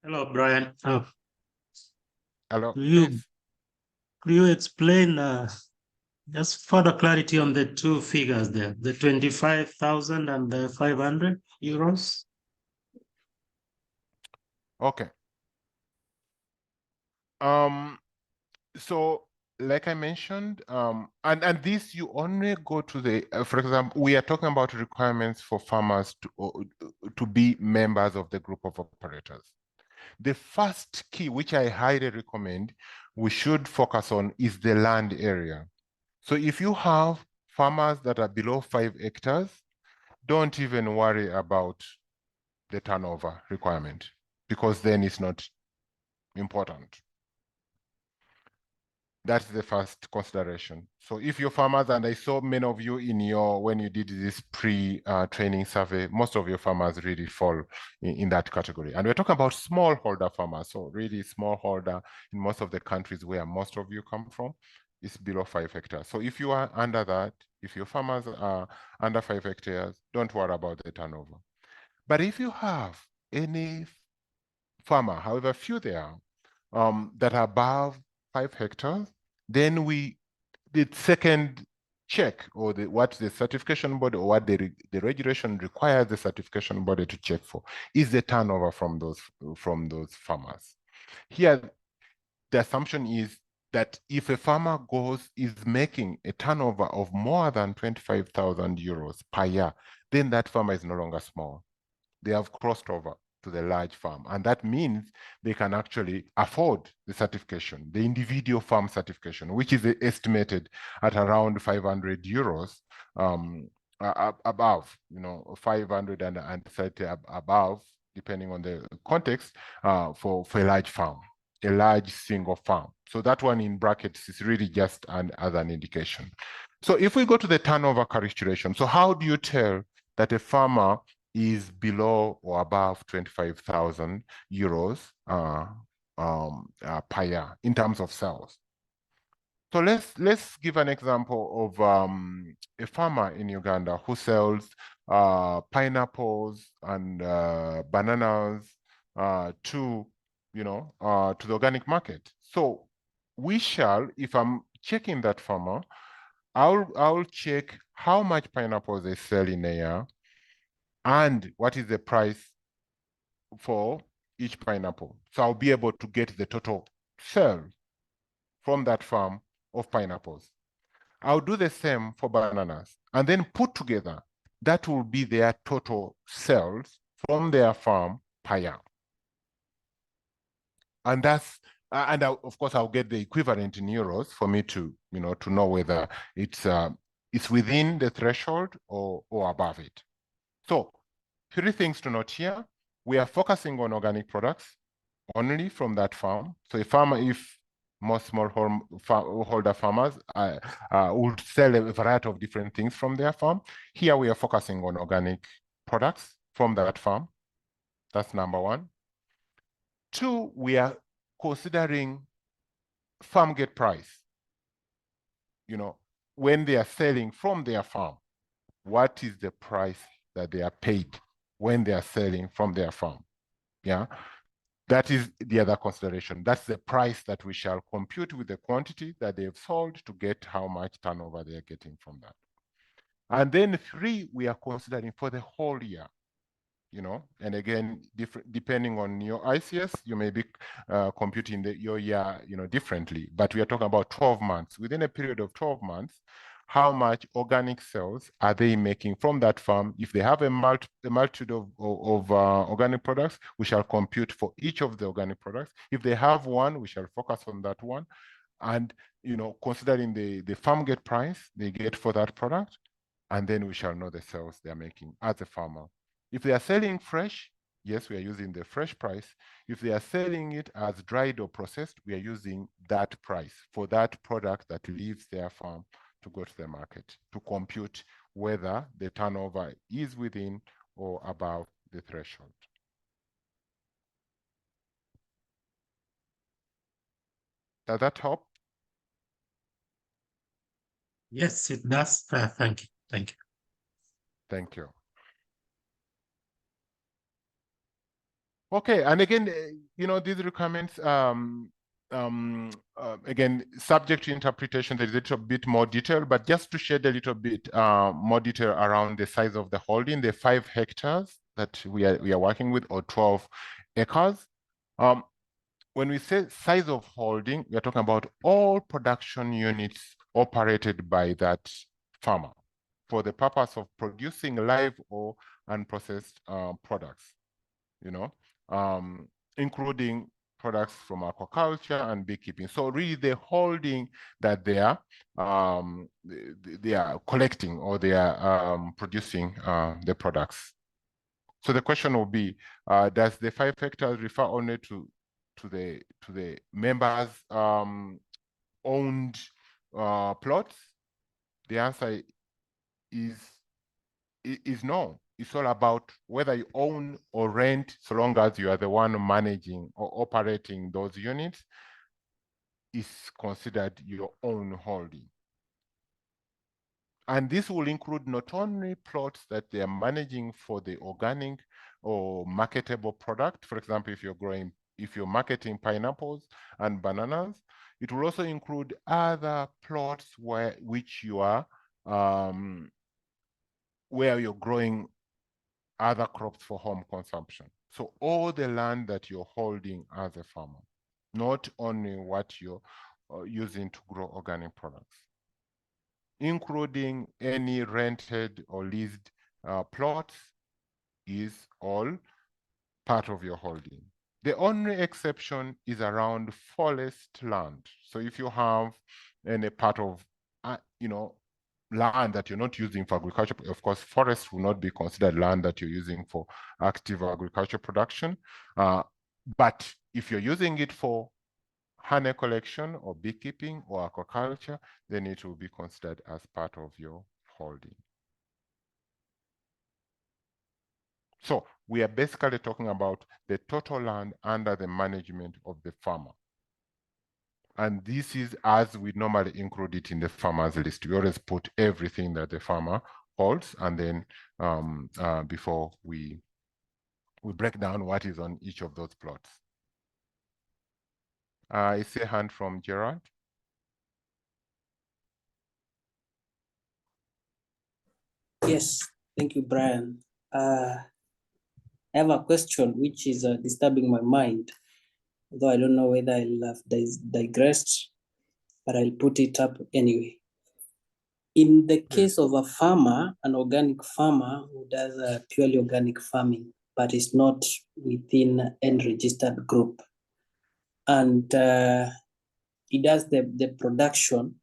I: Hello, Brian.
D: Hello.
I: Could you explain just further clarity on the two figures there, the 25,000 and the 500 euros?
D: Okay. So, like I mentioned, and this you only go to the, for example, we are talking about requirements for farmers to be members of the group of operators. The first key, which I highly recommend we should focus on, is the land area. So if you have farmers that are below 5 hectares, don't even worry about the turnover requirement, because then it's not important. That's the first consideration. So if you're farmers, and I saw many of you when you did this pre-training survey, most of your farmers really fall in that category. And we're talking about smallholder farmers. So really smallholder in most of the countries where most of you come from is below 5 hectares. So if you are under that, if your farmers are under 5 hectares, don't worry about the turnover. But if you have any farmer, however few they are, that are above 5 hectares, then the second check, or what the certification body, or what the regulation requires the certification body to check for, is the turnover from those farmers. Here, the assumption is that if a farmer is making a turnover of more than 25,000 euros per year, then that farmer is no longer small. They have crossed over to the large farm, and that means they can actually afford the certification, the individual farm certification, which is estimated at around 500 euros above, 500 and 30 above, depending on the context, for a large farm, a large single farm. So that one in brackets is really just as an indication. So if we go to the turnover calculation, so how do you tell that a farmer is below or above 25,000 euros per year in terms of sales. So let's give an example of a farmer in Uganda who sells pineapples and bananas to the organic market. So we shall, if I'm checking that farmer, I'll check how much pineapples they sell in a year and what is the price for each pineapple. So I'll be able to get the total sales from that farm of pineapples. I'll do the same for bananas and then put together, that will be their total sales from their farm per year. And that's, of course, I'll get the equivalent in euros for me to know whether it's within the threshold or above it. So 3 things to note here. We are focusing on organic products only from that farm. So if most smallholder farmers would sell a variety of different things from their farm, here we are focusing on organic products from that farm. That's number 1. 2, we are considering farm gate price. When they are selling from their farm, what is the price that they are paid when they are selling from their farm? Yeah, that is the other consideration. That's the price that we shall compute with the quantity that they've sold to get how much turnover they are getting from that. And then 3, we are considering for the whole year. And again, depending on your ICS, you may be computing your year, differently. But we are talking about 12 months. Within a period of 12 months, how much organic sales are they making from that farm? If they have a multitude of organic products, we shall compute for each of the organic products. If they have one, we shall focus on that one. And considering the farm gate price they get for that product, and then we shall know the sales they are making as a farmer. If they are selling fresh, yes, we are using the fresh price. If they are selling it as dried or processed, we are using that price for that product that leaves their farm to go to the market to compute whether the turnover is within or above the threshold. Does that help?
I: Yes, it does. Thank you. Thank you.
D: Thank you. Okay, and again, these requirements, again, subject to interpretation, there's a little bit more detail, but just to shed a little bit more detail around the size of the holding, the 5 hectares that we are working with, or 12 acres. When we say size of holding, we are talking about all production units operated by that farmer for the purpose of producing live or unprocessed products, including products from aquaculture and beekeeping. So really the holding that they are collecting or they are producing the products. So the question will be, does the 5 hectares refer only to the members owned plots? The answer is no. It's all about whether you own or rent, so long as you are the one managing or operating those units, is considered your own holding. And this will include not only plots that they are managing for the organic or marketable product. For example, if you're marketing pineapples and bananas, it will also include other plots which you are where you're growing other crops for home consumption. So all the land that you're holding as a farmer, not only what you're using to grow organic products, including any rented or leased plots, is all part of your holding. The only exception is around forest land. So if you have any part of, land that you're not using for agriculture, of course, forest will not be considered land that you're using for active agriculture production. But if you're using it for honey collection or beekeeping or aquaculture, then it will be considered as part of your holding. So we are basically talking about the total land under the management of the farmer. And this is as we normally include it in the farmer's list. We always put everything that the farmer holds, and then before we break down what is on each of those plots. I see a hand from Gerard.
G: Yes, thank you, Brian. I have a question which is disturbing my mind, though I don't know whether I'll have digressed, but I'll put it up anyway. In the case of a farmer, an organic farmer who does purely organic farming, but is not within any registered group, and he does the production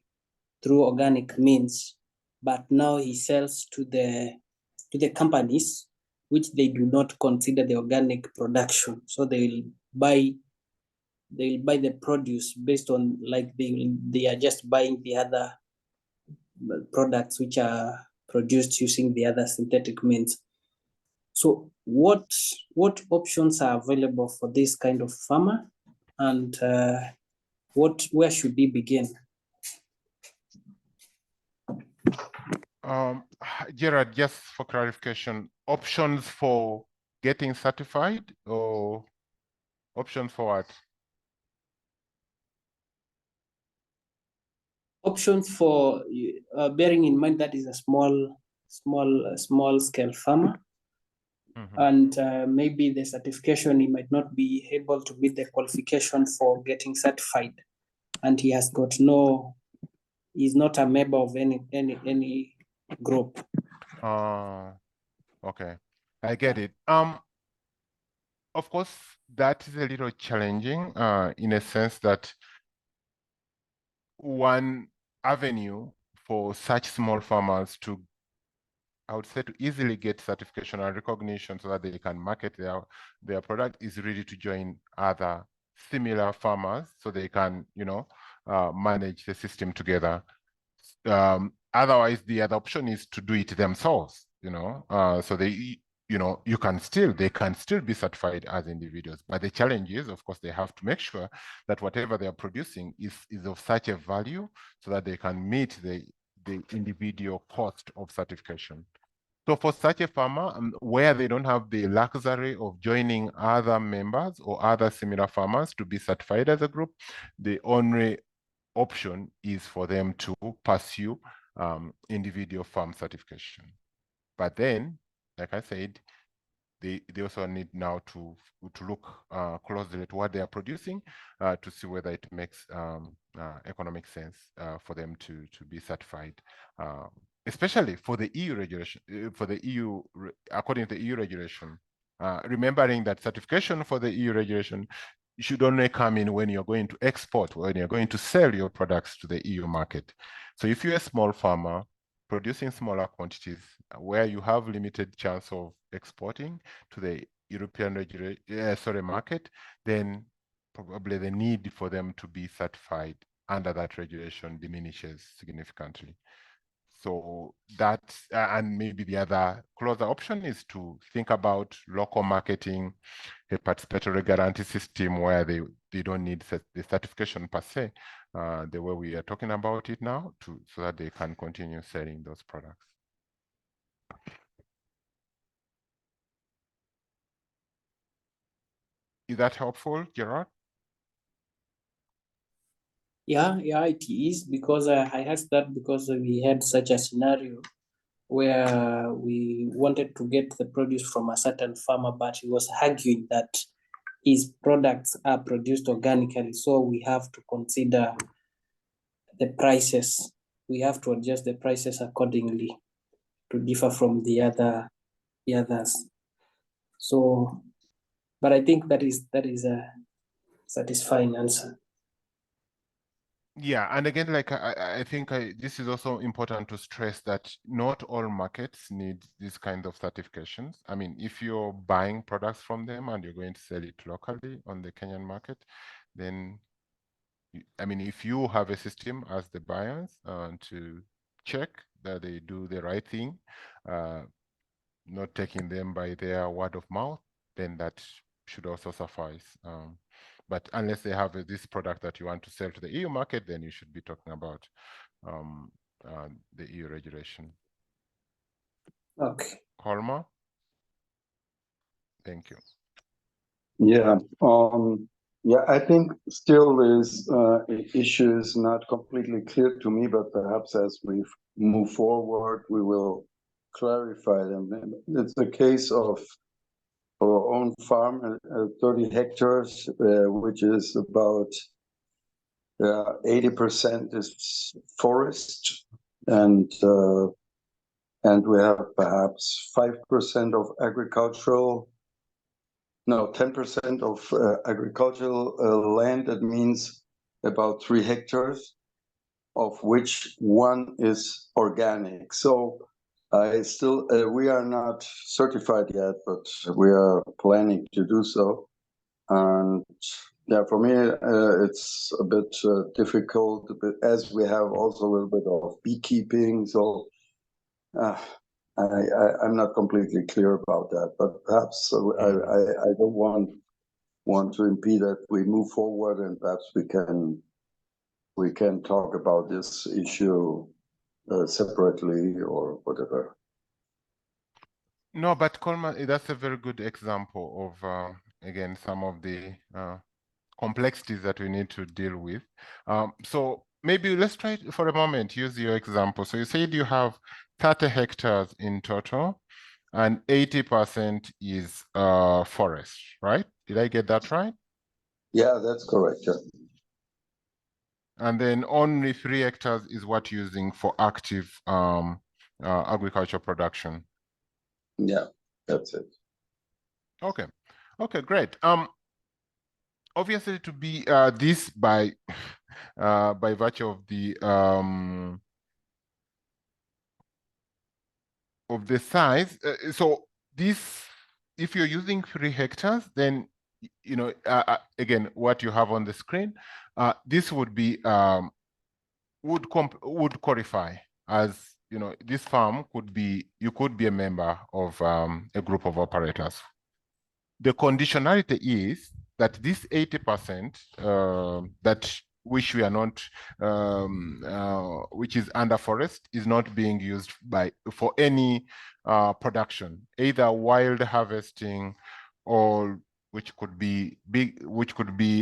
G: through organic means, but now he sells to the companies which they do not consider the organic production. So they'll buy the produce based on, like, they are just buying the other products which are produced using the other synthetic means. So what options are available for this kind of farmer, and where should he begin?
D: Gerard, just for clarification, options for getting certified or options for what?
G: Options for bearing in mind that is a small scale farmer. Mm-hmm. And maybe the certification, he might not be able to meet the qualification for getting certified, and he has got he's not a member of any group.
D: Okay, I get it. Of course, that is a little challenging in a sense that one avenue for such small farmers to, I would say, to easily get certification and recognition so that they can market their product is really to join other similar farmers so they can, manage the system together. Otherwise, the other option is to do it themselves, so they can still be certified as individuals. But the challenge is, of course, they have to make sure that whatever they are producing is of such a value so that they can meet the individual cost of certification. So for such a farmer, where they don't have the luxury of joining other members or other similar farmers to be certified as a group, the only option is for them to pursue individual farm certification. But then, like I said, they also need now to look closely at what they are producing to see whether it makes economic sense for them to be certified, especially for the EU regulation, according to the EU regulation. Remembering that certification for the EU regulation should only come in when you're going to export, when you're going to sell your products to the EU market. So if you're a small farmer producing smaller quantities where you have limited chance of exporting to the European market, then probably the need for them to be certified under that regulation diminishes significantly. So that, and maybe the other closer option is to think about local marketing, a participatory guarantee system where they don't need the certification per se, the way we are talking about it now, so that they can continue selling those products. Is that helpful, Gerard?
G: Yeah, it is, because I asked that because we had such a scenario where we wanted to get the produce from a certain farmer, but he was arguing that his products are produced organically. So we have to consider the prices. We have to adjust the prices accordingly to differ from the others. So, but I think that is a satisfying answer.
D: Yeah, and again, like I think this is also important to stress that not all markets need this kind of certifications. I mean, if you're buying products from them and you're going to sell it locally on the Kenyan market, then, I mean, if you have a system as the buyers to check that they do the right thing, not taking them by their word of mouth, then that should also suffice. But unless they have this product that you want to sell to the EU market, then you should be talking about the EU regulation.
G: Okay.
D: Kolma? Thank you.
K: Yeah, I think still this issue is not completely clear to me, but perhaps as we move forward, we will clarify them. It's the case of our own farm, 30 hectares, which is about 80% is forest, and we have perhaps 5% of agricultural. No, 10% of agricultural land. That means about 3 hectares, of which 1 is organic. So I still, we are not certified yet, but we are planning to do so. And yeah, for me, it's a bit difficult, as we have also a little bit of beekeeping. So I'm not completely clear about that, but perhaps I don't want to impede that we move forward, and perhaps we can talk about this issue separately or whatever.
D: No, but Coleman, that's a very good example of again some of the complexities that we need to deal with. So maybe let's try for a moment, use your example. So you said you have 30 hectares in total and 80% is forest, right? Did I get that right?
K: Yeah, that's correct. Yeah.
D: And then only 3 hectares is what you're using for active agricultural production.
K: Yeah, that's it.
D: Okay. Okay, great. Obviously, to be this by virtue of the size. So this, if you're using 3 hectares, then you know again what you have on the screen. This would be would qualify as, you know, this farm could be, you could be a member of a group of operators. The conditionality is that this 80% that which we are not, which is under forest, is not being used for any production, either wild harvesting or which could be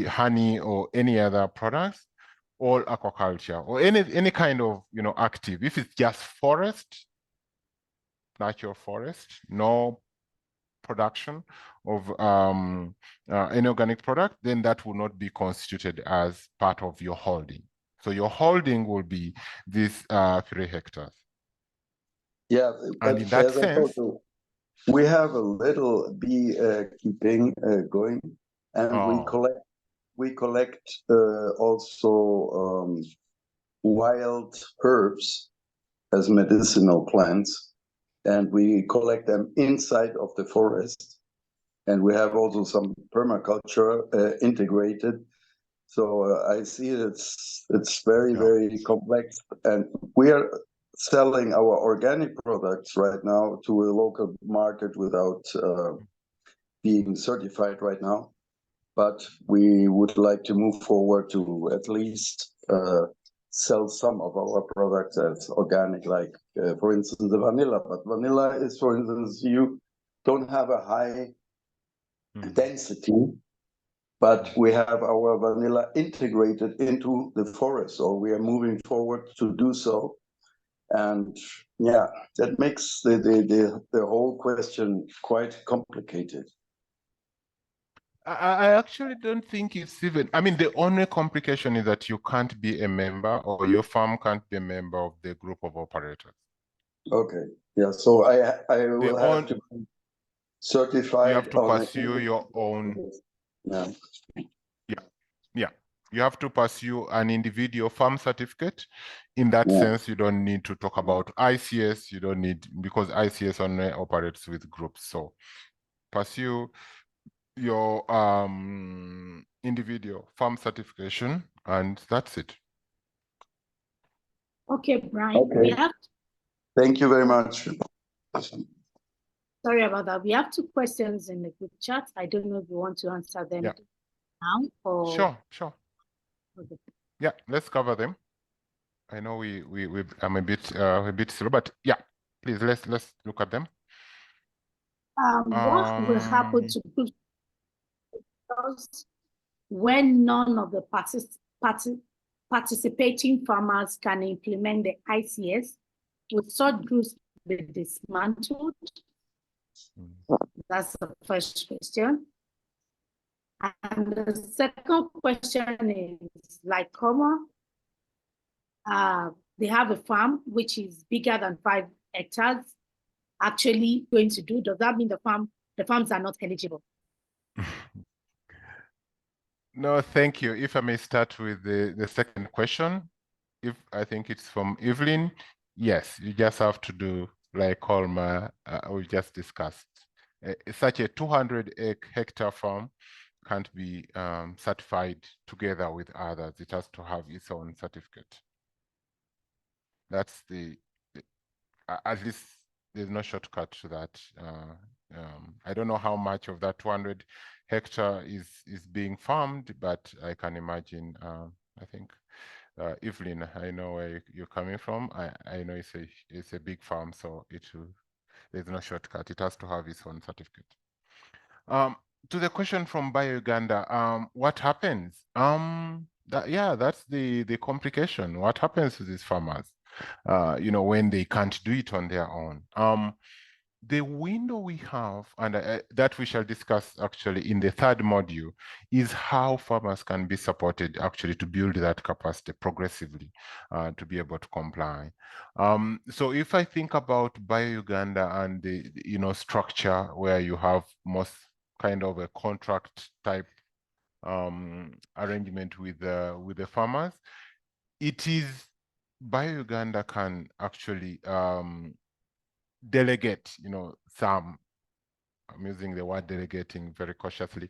D: honey or any other products, or aquaculture or any kind of, you know, active. If it's just forest, natural forest, no production of any organic product, then that will not be constituted as part of your holding. So your holding will be this 3 hectares.
K: Yeah, but
D: and in that
K: as I told
D: sense,
K: you, we have a little bee keeping going, and we collect also wild herbs as medicinal plants, and we collect them inside of the forest. And we have also some permaculture integrated. So I see it's very, very complex. And we are selling our organic products right now to a local market without being certified right now. But we would like to move forward to at least sell some of our products as organic, like for instance, the vanilla. But vanilla is, for instance, you don't have a high density, but we have our vanilla integrated into the forest, or we are moving forward to do so. And yeah, that makes the whole question quite complicated.
D: I actually don't think it's even, I mean, the only complication is that you can't be a member, or your farm can't be a member of the group of operators.
K: Okay, yeah, so I will have to be certified.
D: You have to pursue your own.
K: Yeah.
D: Yeah. You have to pursue an individual farm certificate. In that sense, you don't need to talk about ICS. You don't need, because ICS only operates with groups. So pursue your individual farm certification, and that's it.
B: Okay, Brian.
K: Okay. Thank you very much.
B: Sorry about that. We have 2 questions in the group chat. I don't know if you want to answer them now or.
D: Sure.
B: Okay.
D: Yeah, let's cover them. I know I'm a bit slow, but yeah, please let's look at them.
B: What will happen to groups when none of the participating farmers can implement the ICS? Will such groups be dismantled? That's the first question. And the second question is, like GoO, they have a farm which is bigger than 5 hectares actually going to do. Does that mean the farms are not eligible?
D: No, thank you. If I may start with the second question, if I think it's from Evelyn, yes, you just have to do like Colma we just discussed. Such a 200-hectare farm can't be certified together with others. It has to have its own certificate. That's at least there's no shortcut to that. I don't know how much of that 200 hectare is being farmed, but I can imagine, I think, Evelyn, I know where you're coming from. I know it's a big farm, so there's no shortcut. It has to have its own certificate. To the question from BioUganda, what happens? That's the complication. What happens to these farmers, when they can't do it on their own? The window we have, and that we shall discuss actually in the 3rd module, is how farmers can be supported actually to build that capacity progressively to be able to comply. So if I think about BioUganda and the structure where you have most kind of a contract type arrangement with the farmers, it is BioUganda can actually delegate, some, I'm using the word delegating very cautiously,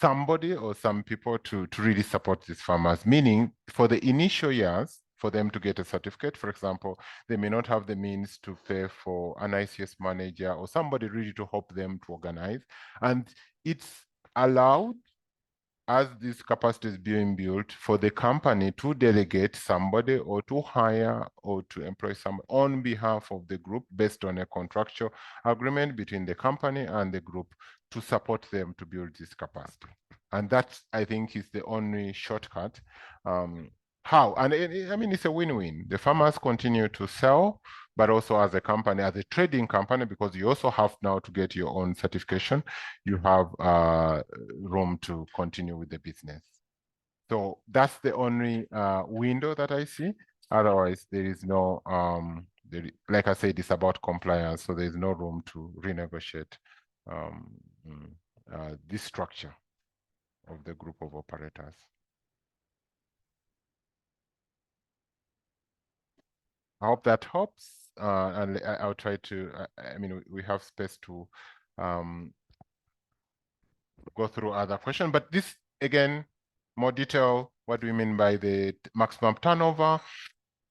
D: somebody or some people to really support these farmers, meaning for the initial years, for them to get a certificate, for example, they may not have the means to pay for an ICS manager or somebody really to help them to organize. And it's allowed, as this capacity is being built, for the company to delegate somebody or to hire or to employ someone on behalf of the group based on a contractual agreement between the company and the group to support them to build this capacity. And that, I think, is the only shortcut. How? And I mean, it's a win-win. The farmers continue to sell, but also as a company, as a trading company, because you also have now to get your own certification, you have room to continue with the business. So that's the only window that I see. Otherwise, there is no, like I said, it's about compliance, so there's no room to renegotiate this structure of the group of operators. I hope that helps, and I'll try to, I mean, we have space to go through other questions, but this, again, more detail, what do we mean by the maximum turnover?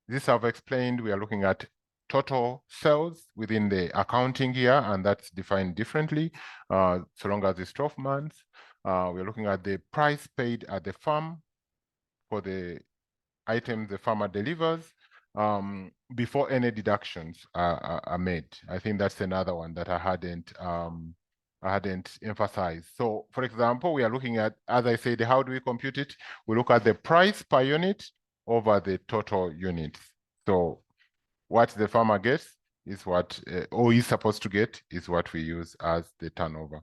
D: This I've explained. We are looking at total sales within the accounting year, and that's defined differently, so long as it's 12 months. We're looking at the price paid at the farm for the items the farmer delivers, before any deductions are made. I think that's another one that I hadn't emphasized. So, for example, we are looking at, as I said, how do we compute it? We look at the price per unit over the total units. So, what the farmer gets is what, or is supposed to get, is what we use as the turnover.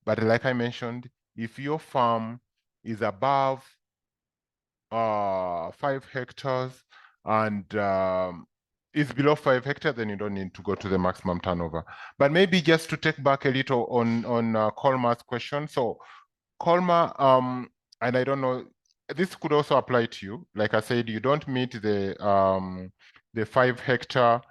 D: But like I mentioned, if your farm is above 5 hectares and is below 5 hectares, then you don't need to go to the maximum turnover. But maybe just to take back a little on Colma's question. So Colma, and I don't know, this could also apply to you. Like I said, you don't meet the 5 hectare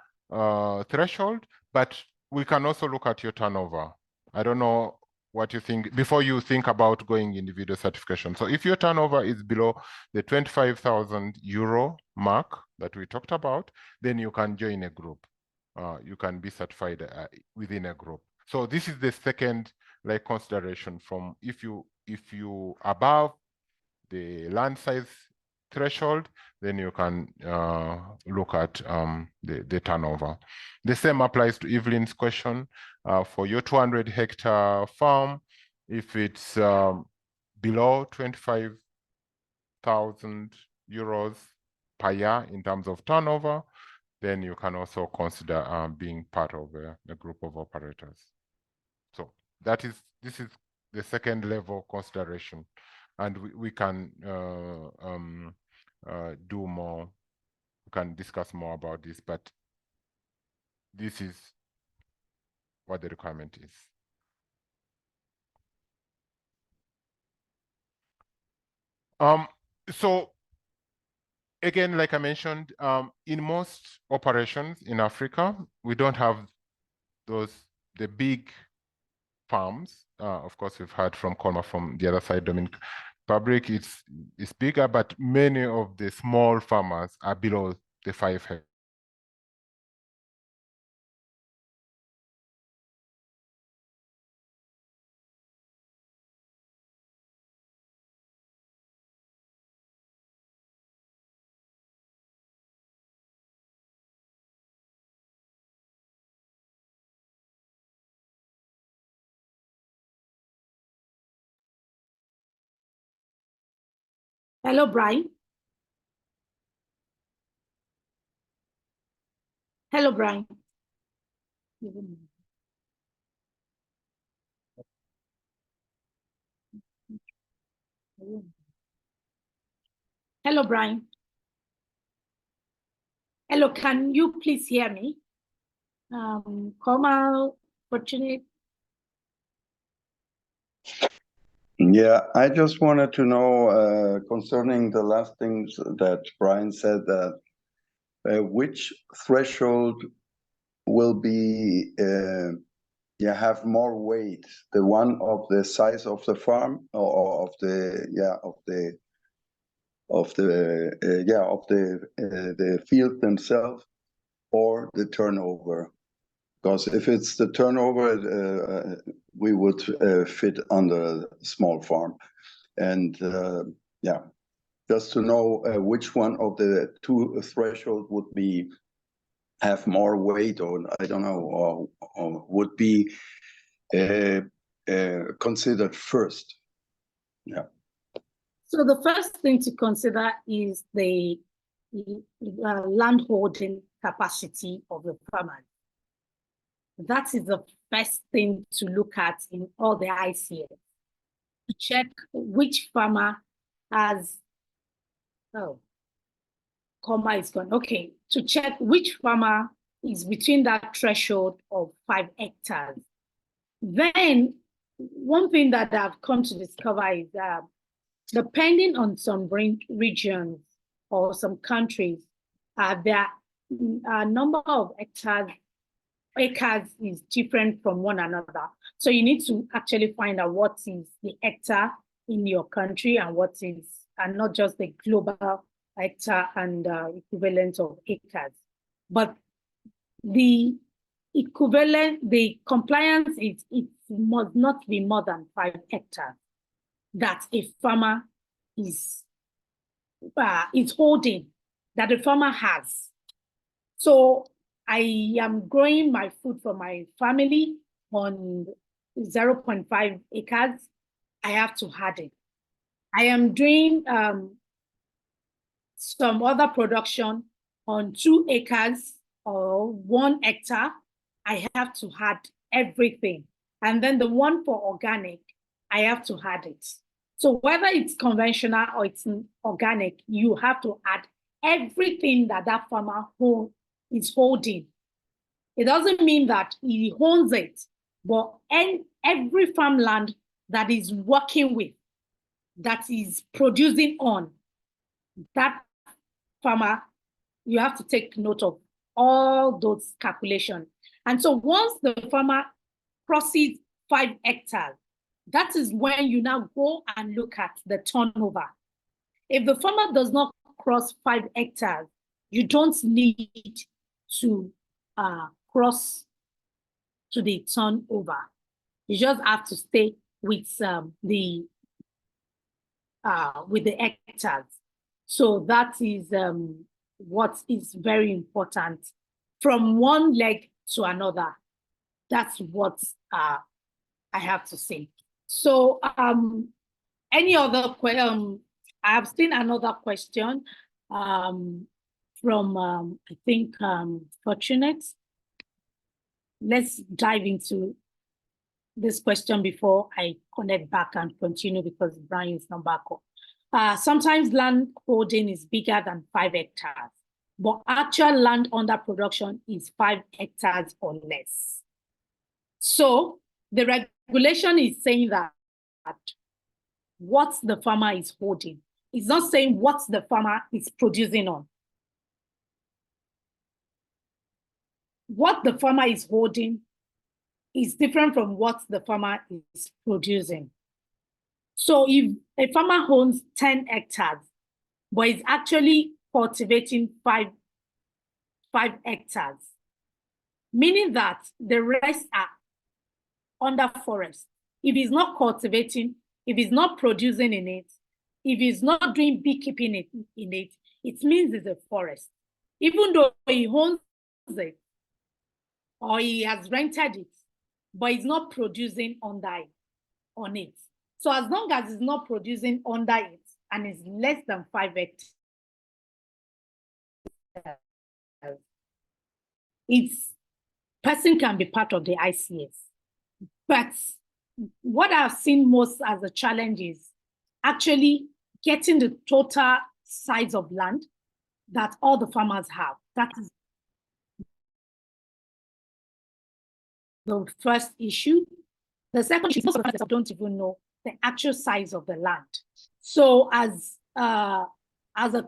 D: threshold, but we can also look at your turnover. I don't know what you think before you think about going individual certification. So if your turnover is below the 25,000 euro mark that we talked about, then you can join a group. you can be certified within a group. So this is the second consideration from if you above the land size threshold, then you can look at the turnover. The same applies to Evelyn's question. For your 200-hectare farm, if it's below 25,000 euros per year in terms of turnover, then you can also consider being part of a group of operators. So this is the second level consideration, and we can do more. We can discuss more about this, but this is what the requirement is. So again, like I mentioned, in most operations in Africa, we don't have the big farms. Of course, we've heard from Colma from the other side, Dominic Public, it's bigger, but many of the small farmers are below the 5 hectares.
B: Hello, Brian. Hello, Brian. Hello, Brian. Hello, can you please hear me? Kamal, Fortunate.
K: Yeah, I just wanted to know concerning the last things that Brian said, that which threshold will be have more weight, the one of the size of the farm or of the field themselves, or the turnover? Because if it's the turnover, we would fit under a small farm. And just to know which one of the two thresholds would have more weight, or I don't know, or would be considered first. Yeah.
B: So the first thing to consider is the landholding capacity of the farmer. That is the first thing to look at in all the ICS, to check which farmer has, comma is gone. Okay, to check which farmer is between that threshold of 5 hectares. Then one thing that I've come to discover is that depending on some regions or some countries, their number of acres is different from one another. So you need to actually find out what is the hectare in your country and what is, and not just the global hectare and equivalent of acres. But the equivalent, the compliance is, it must not be more than 5 hectares that a farmer is holding, that a farmer has. So I am growing my food for my family on 0.5 acres. I have to add it. I am doing some other production on 2 acres or 1 hectare. I have to add everything. And then the one for organic, I have to add it. So whether it's conventional or it's organic, you have to add everything that that farmer is holding. It doesn't mean that he owns it, but every farmland that is working with, that is producing on, that farmer, you have to take note of all those calculations. And so once the farmer crosses 5 hectares, that is when you now go and look at the turnover. If the farmer does not cross 5 hectares, you don't need to cross to the turnover. You just have to stay with the hectares. So that is what is very important. From one leg to another, that's what I have to say. So any other question? I have seen another question from I think Fortunate. Let's dive into this question before I connect back and continue because Brian is not back up. Sometimes land holding is bigger than 5 hectares, but actual land under production is 5 hectares or less. So the regulation is saying that what the farmer is holding. It's not saying what the farmer is producing on. What the farmer is holding is different from what the farmer is producing. So if a farmer owns 10 hectares, but is actually cultivating 5 hectares, meaning that the rest are under forest. If he's not cultivating, if he's not producing in it, if he's not doing beekeeping in it, it means it's a forest. Even though he owns it or he has rented it, but he's not producing on it. So as long as it's not producing under it and it's less than 5 hectares, person can be part of the ICS. But what I've seen most as a challenge is actually getting the total size of land that all the farmers have. That is the first issue. The second issue is most of the farmers don't even know the actual size of the land. So as a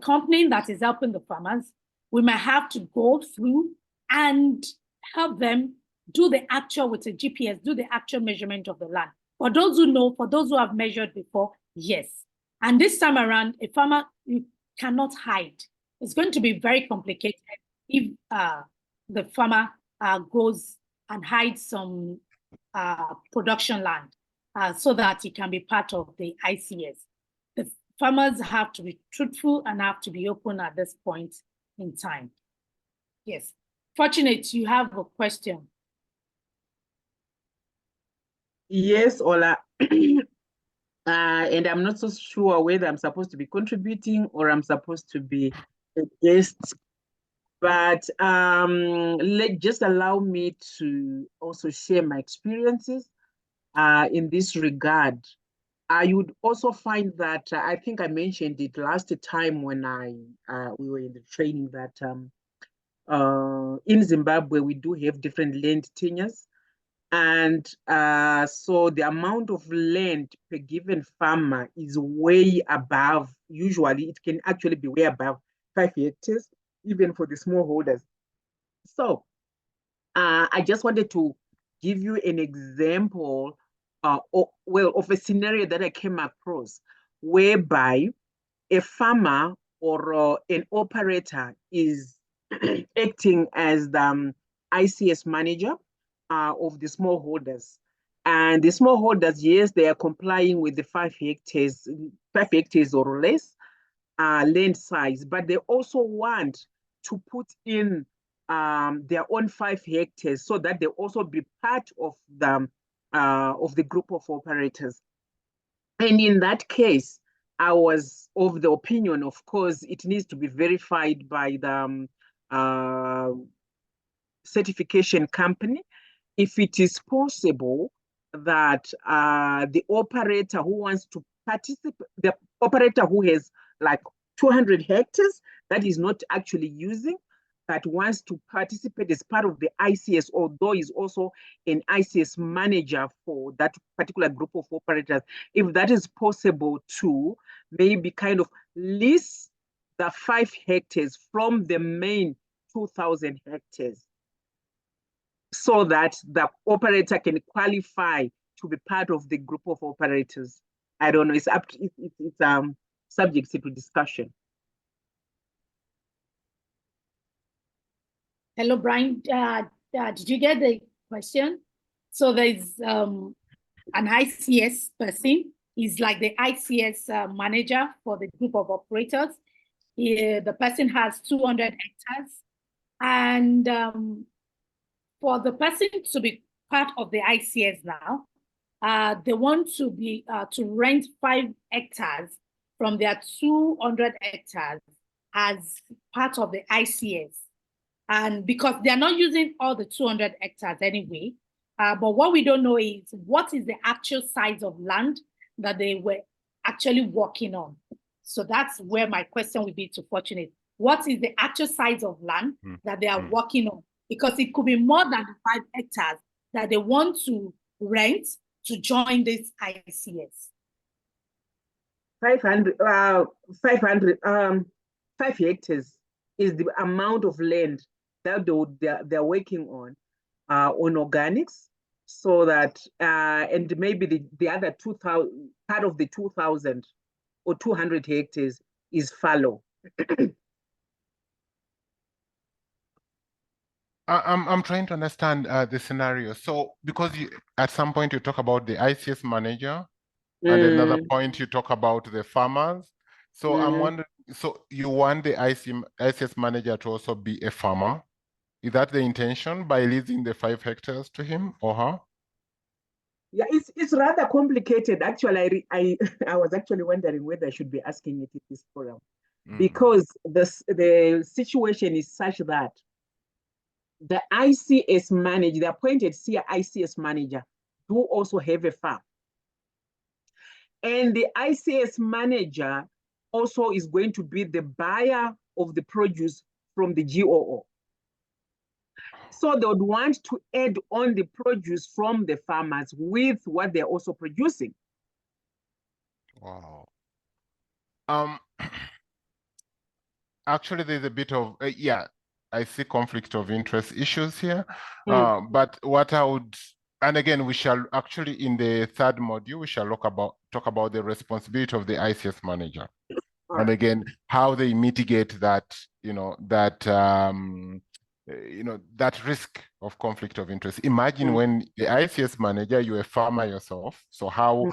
B: company that is helping the farmers, we might have to go through and help them do the actual with a GPS, do the actual measurement of the land. For those who know, for those who have measured before, yes. And this time around, a farmer, you cannot hide. It's going to be very complicated if the farmer goes and hides some production land so that it can be part of the ICS. The farmers have to be truthful and have to be open at this point in time. Yes. Fortunate, you have a question.
E: Yes, Ola. And I'm not so sure whether I'm supposed to be contributing or I'm supposed to be a guest. But just allow me to also share my experiences in this regard. I would also find that I think I mentioned it last time when we were in the training that in Zimbabwe we do have different land tenures. And so the amount of land per given farmer is way above. Usually it can actually be way above 5 hectares, even for the smallholders. So I just wanted to give you an example of a scenario that I came across whereby a farmer or an operator is acting as the ICS manager of the smallholders. And the smallholders, yes, they are complying with the 5 hectares or less land size, but they also want to put in their own 5 hectares so that they also be part of the group of operators. And in that case, I was of the opinion, of course, it needs to be verified by the certification company. If it is possible that the operator who wants to participate, the operator who has like 200 hectares that is not actually using, that wants to participate as part of the ICS, although is also an ICS manager for that particular group of operators, if that is possible to maybe kind of lease the 5 hectares from the main 2,000 hectares so that the operator can qualify to be part of the group of operators. I don't know, it's up to, it's subject to discussion.
B: Hello, Brian. Yeah, did you get the question? So there's an ICS person. He's like the ICS manager for the group of operators. The person has 200 hectares. And for the person to be part of the ICS now, they want to be to rent 5 hectares from their 200 hectares as part of the ICS. And because they're not using all the 200 hectares anyway, but what we don't know is what is the actual size of land that they were actually working on. So that's where my question would be to Fortunate. What is the actual size of land that they are working on? Because it could be more than the 5 hectares that they want to rent to join this ICS.
E: 5 hectares is the amount of land that they're working on organics, so that and maybe the other 2,000, part of the 2,000 or 200 hectares is fallow.
D: I'm trying to understand the scenario. So because at some point you talk about the ICS manager, and another point you talk about the farmers. So I'm wondering, so you want the ICS manager to also be a farmer? Is that the intention by leasing the 5 hectares to him or her?
E: Yeah, it's rather complicated. Actually, I was actually wondering whether I should be asking it in this forum, because the situation is such that the ICS manager, the appointed ICS manager, do also have a farm. And the ICS manager also is going to be the buyer of the produce from the GoO. So they would want to add on the produce from the farmers with what they're also producing.
D: Wow. Actually, there's a bit of, yeah, I see conflict of interest issues here. But what I would, and again, we shall actually, in the 3rd module, we shall talk about the responsibility of the ICS manager. And again, how they mitigate that, that risk of conflict of interest. Imagine when the ICS manager, you're a farmer yourself. So how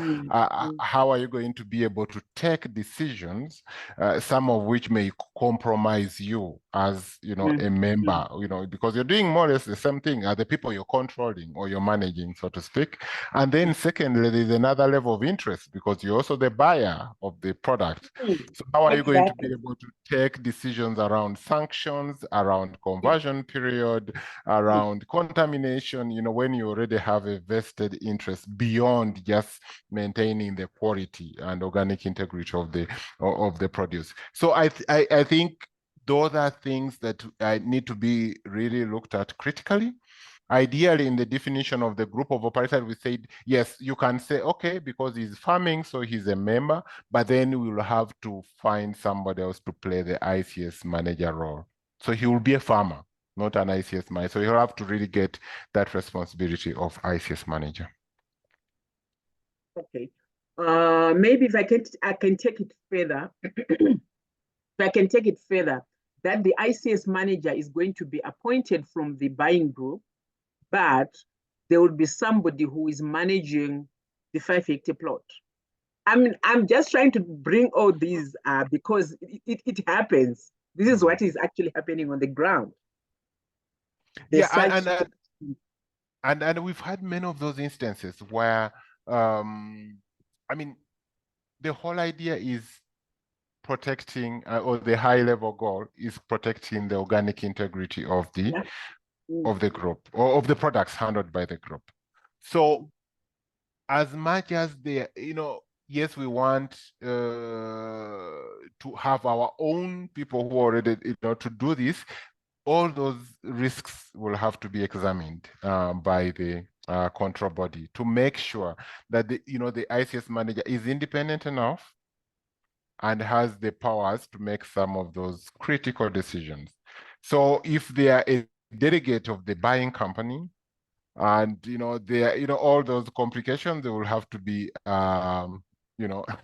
D: are you going to be able to take decisions, some of which may compromise you as, a member, because you're doing more or less the same thing as the people you're controlling or you're managing, so to speak. And then secondly, there's another level of interest because you're also the buyer of the product. So how are you going to be able to take decisions around sanctions, around conversion period, around contamination, when you already have a vested interest beyond just maintaining the quality and organic integrity of the produce? So I think those are things that need to be really looked at critically. Ideally, in the definition of the group of operators, we said, yes, you can say, okay, because he's farming, so he's a member, but then we will have to find somebody else to play the ICS manager role. So he will be a farmer, not an ICS manager. So he'll have to really get that responsibility of ICS manager.
E: Okay. Maybe if I can take it further, that the ICS manager is going to be appointed from the buying group, but there will be somebody who is managing the 5-hectare plot. I'm just trying to bring all these because it happens. This is what is actually happening on the ground.
D: Yeah, and we've had many of those instances where, the whole idea is protecting, or the high-level goal is protecting the organic integrity of the group or of the products handled by the group. So as much as they, yes, we want to have our own people who already, to do this, all those risks will have to be examined by the control body to make sure that the ICS manager is independent enough and has the powers to make some of those critical decisions. So if they are a delegate of the buying company, and they are, all those complications, they will have to be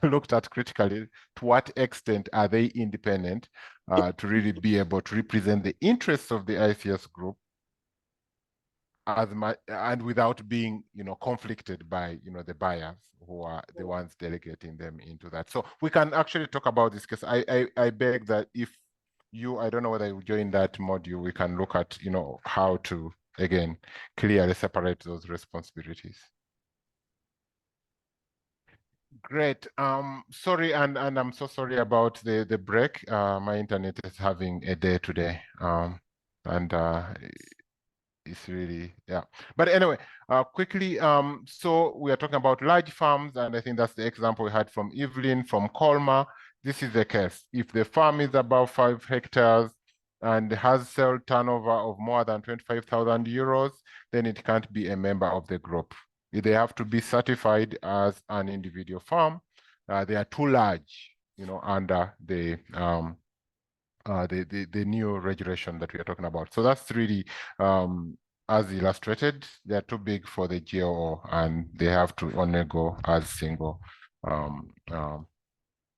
D: looked at critically. To what extent are they independent to really be able to represent the interests of the ICS group as much and without being, conflicted by, the buyers who are the ones delegating them into that. So we can actually talk about this because I beg that if I don't know whether you join that module, we can look at, how to, again, clearly separate those responsibilities. Great. Sorry, and I'm so sorry about the break. My internet is having a day today. And it's really, yeah. But anyway, quickly, so we are talking about large farms, and I think that's the example we had from Evelyn, from Colma. This is the case. If the farm is above 5 hectares and has sale turnover of more than 25,000 euros, then it can't be a member of the group. They have to be certified as an individual farm. They are too large, under the new regulation that we are talking about. So that's really, as illustrated, they're too big for the GoO, and they have to only go as single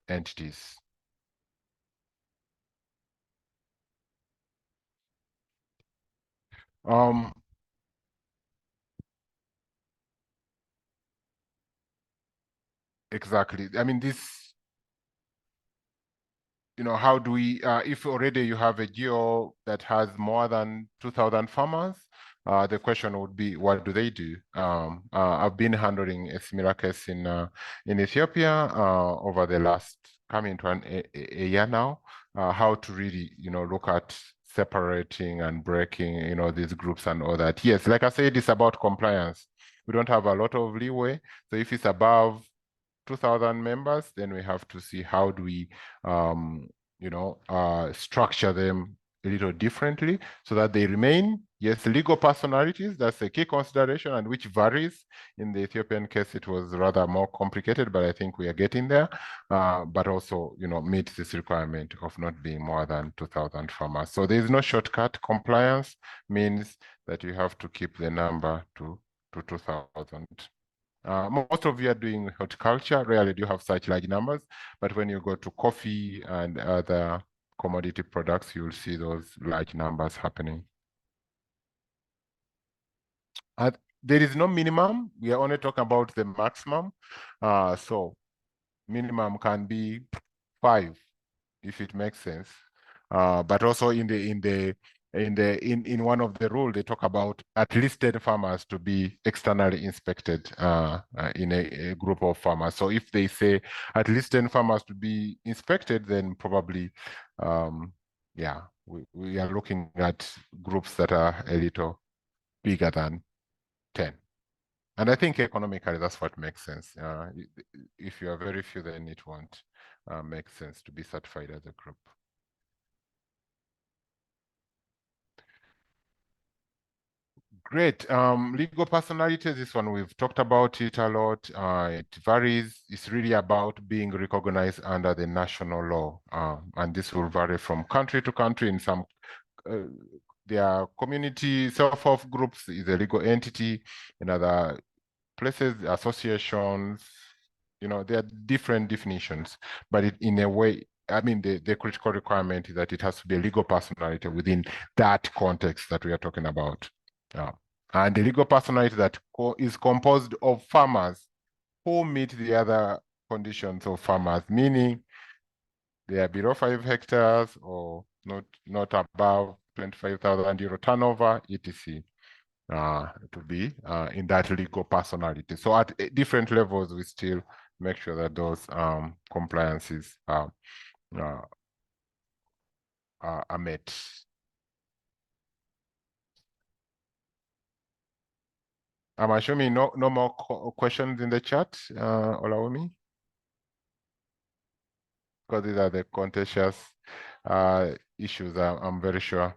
D: entities. Exactly. I mean, this, how do we, if already you have a GeO that has more than 2,000 farmers, the question would be, what do they do? I've been handling a similar case in Ethiopia over the last, coming to a year now, how to really, look at separating and breaking, these groups and all that. Yes, like I said, it's about compliance. We don't have a lot of leeway. So if it's above 2,000 members, then we have to see how do we, structure them a little differently so that they remain, yes, legal personalities. That's a key consideration, and which varies. In the Ethiopian case, it was rather more complicated, but I think we are getting there. But also, meet this requirement of not being more than 2,000 farmers. So there is no shortcut. Compliance means that you have to keep the number to 2,000. Most of you are doing horticulture. Rarely do you have such large numbers, but when you go to coffee and other commodity products, you'll see those large numbers happening. There is no minimum. We are only talking about the maximum. So minimum can be 5, if it makes sense. But also in one of the rules, they talk about at least 10 farmers to be externally inspected in a group of farmers. So if they say at least 10 farmers to be inspected, then probably, yeah, we are looking at groups that are a little bigger than 10. And I think economically, that's what makes sense. If you are very few, then it won't make sense to be certified as a group. Great. Legal personality, this one, we've talked about it a lot. It varies. It's really about being recognized under the national law. And this will vary from country to country. In some, their community self-help groups is a legal entity. In other places, associations, there are different definitions. But in a way, I mean, the critical requirement is that it has to be a legal personality within that context that we are talking about. And the legal personality that is composed of farmers who meet the other conditions of farmers, meaning they are below 5 hectares or not above 25,000 euro turnover, etc. To be in that legal personality. So at different levels, we still make sure that those compliances are met. Am I showing no more questions in the chat, Olaomi? Because these are the contentious issues, I'm very sure.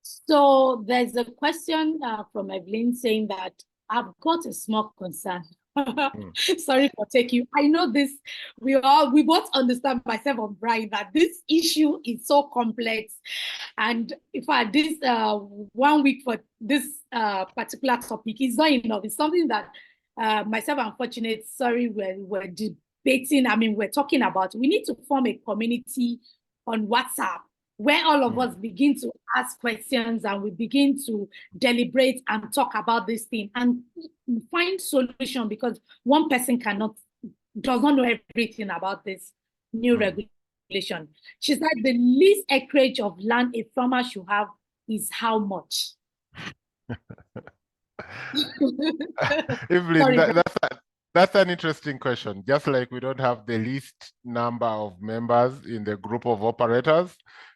B: So there's a question from Evelyn saying that I've got a small concern. Sorry for taking you. I know this, we both understand, myself and Brian, that this issue is so complex. And in fact, this 1 week for this particular topic is not enough. It's something that myself and Fortunate, we're debating. I mean, we're talking about. We need to form a community on WhatsApp where all of us begin to ask questions and we begin to deliberate and talk about this thing and find solution, because one person does not know everything about this new regulation. She said the least acreage of land a farmer should have is how much?
D: Evelyn, that's an interesting question. Just like we don't have the least number of members in the group of operators,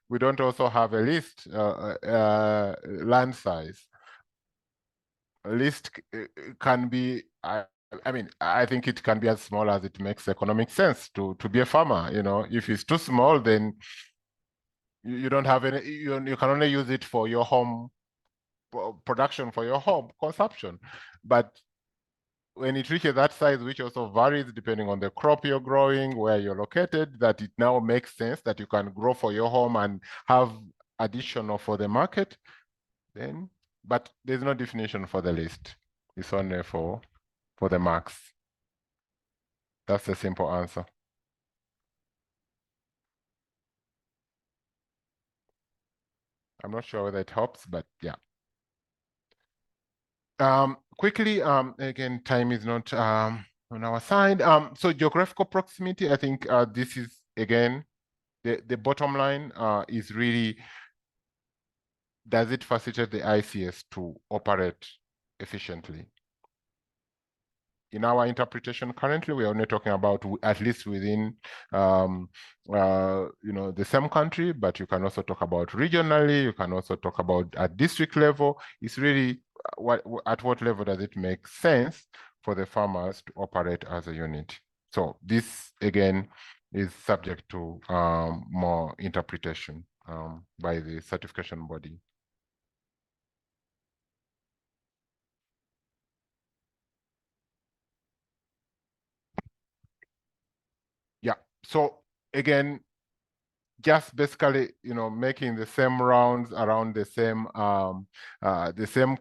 D: we don't also have a least land size. A list can be, I mean, I think it can be as small as it makes economic sense to be a farmer. You know, if it's too small, then you don't have any, you can only use it for your home production, for your home consumption. But when it reaches that size, which also varies depending on the crop you're growing, where you're located, that it now makes sense that you can grow for your home and have additional for the market, then, but there's no definition for the list. It's only for the max. That's the simple answer. I'm not sure whether it helps, but yeah. Quickly, again, time is not on our side. So geographical proximity, I think this is, again, the bottom line is really, does it facilitate the ICS to operate efficiently? In our interpretation currently, we're only talking about at least within the same country, but you can also talk about regionally, you can also talk about at district level. It's really at what level does it make sense for the farmers to operate as a unit? So this, again, is subject to more interpretation by the certification body. Yeah, so again, just basically, making the same rounds around the same,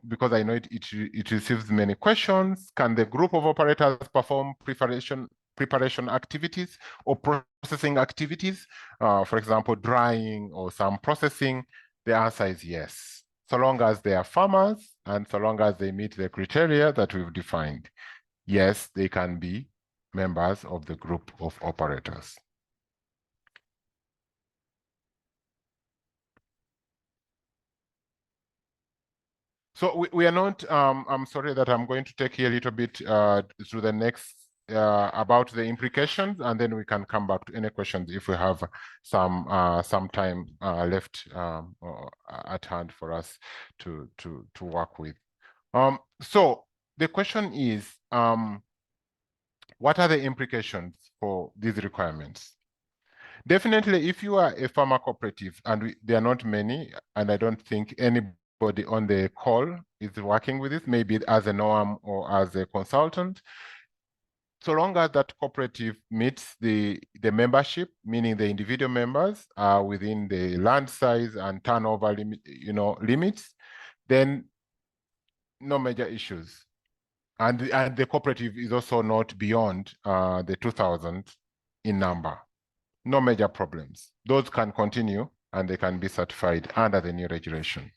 D: because I know it receives many questions. Can the group of operators perform preparation activities or processing activities? For example, drying or some processing. The answer is yes, so long as they are farmers and so long as they meet the criteria that we've defined. Yes, they can be members of the group of operators. So we are not, I'm sorry that I'm going to take you a little bit through the next, about the implications, and then we can come back to any questions if we have some time left at hand for us to work with. So the question is, what are the implications for these requirements? Definitely, if you are a farmer cooperative, and there are not many, and I don't think anybody on the call is working with it, maybe as an OAM or as a consultant, so long as that cooperative meets the membership, meaning the individual members are within the land size and turnover limits, then no major issues. And the cooperative is also not beyond the 2,000 in number. No major problems. Those can continue and they can be certified under the new regulation.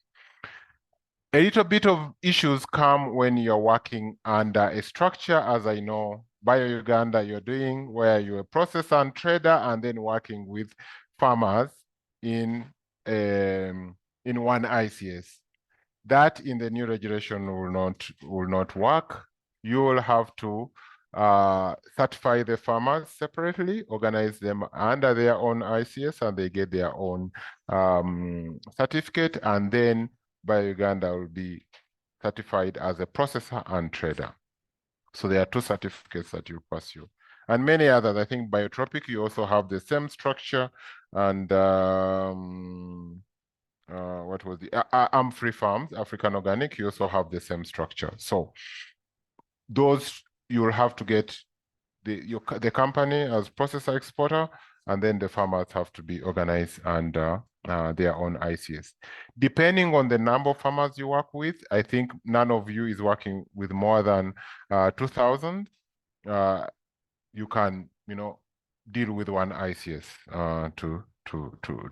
D: A little bit of issues come when you're working under a structure, as I know Bio-Uganda you're doing, where you're a processor and trader and then working with farmers in one ICS. That in the new regulation will not work. You will have to certify the farmers separately, organize them under their own ICS, and they get their own certificate, and then Bio-Uganda will be certified as a processor and trader. So there are two certificates that you pursue. And many others. I think Biotropic, you also have the same structure, and what was the Free Farms, African Organic, you also have the same structure. So those you will have to get the company as processor exporter, and then the farmers have to be organized under their own ICS. Depending on the number of farmers you work with, I think none of you is working with more than 2,000. You can, deal with one ICS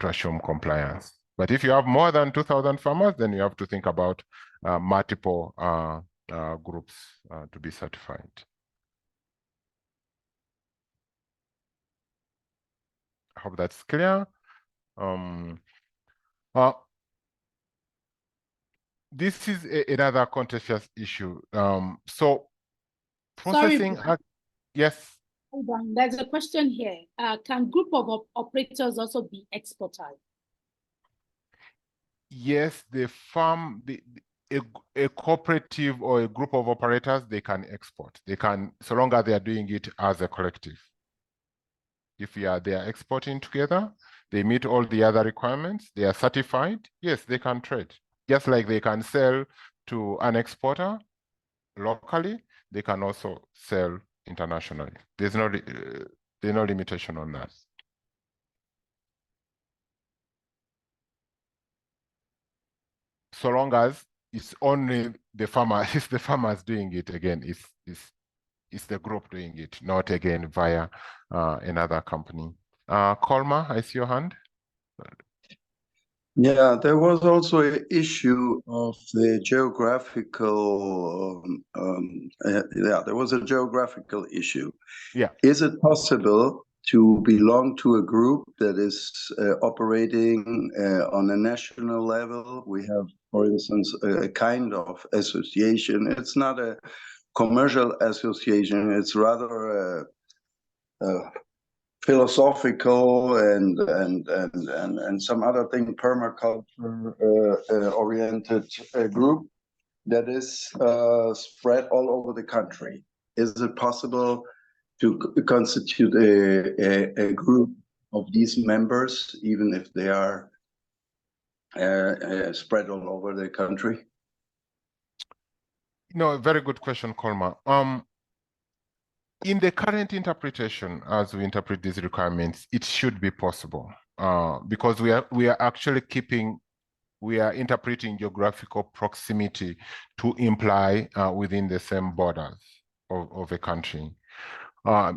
D: assume compliance. But if you have more than 2,000 farmers, then you have to think about multiple groups to be certified. I hope that's clear. This is another contentious issue. So processing,
B: Sorry,
D: yes.
B: hold on. There's a question here. Can group of operators also be exporters?
D: Yes, the farm, a cooperative or a group of operators, they can export. They can, so long as they are doing it as a collective. If they are exporting together, they meet all the other requirements, they are certified, yes, they can trade. Just like they can sell to an exporter locally, they can also sell internationally. There's no limitation on that. So long as it's only the farmer, it's the farmers doing it again, it's the group doing it, not again via another company. Kolma, I see your hand.
K: Yeah, there was also an issue of the geographical, there was a geographical issue.
D: Yeah.
K: Is it possible to belong to a group that is operating on a national level? We have, for instance, a kind of association. It's not a commercial association, it's rather a philosophical and some other thing, permaculture oriented group that is spread all over the country. Is it possible to constitute a group of these members, even if they are spread all over the country?
D: No, very good question, Kolma. In the current interpretation, as we interpret these requirements, it should be possible because we are actually interpreting geographical proximity to imply within the same borders of a country,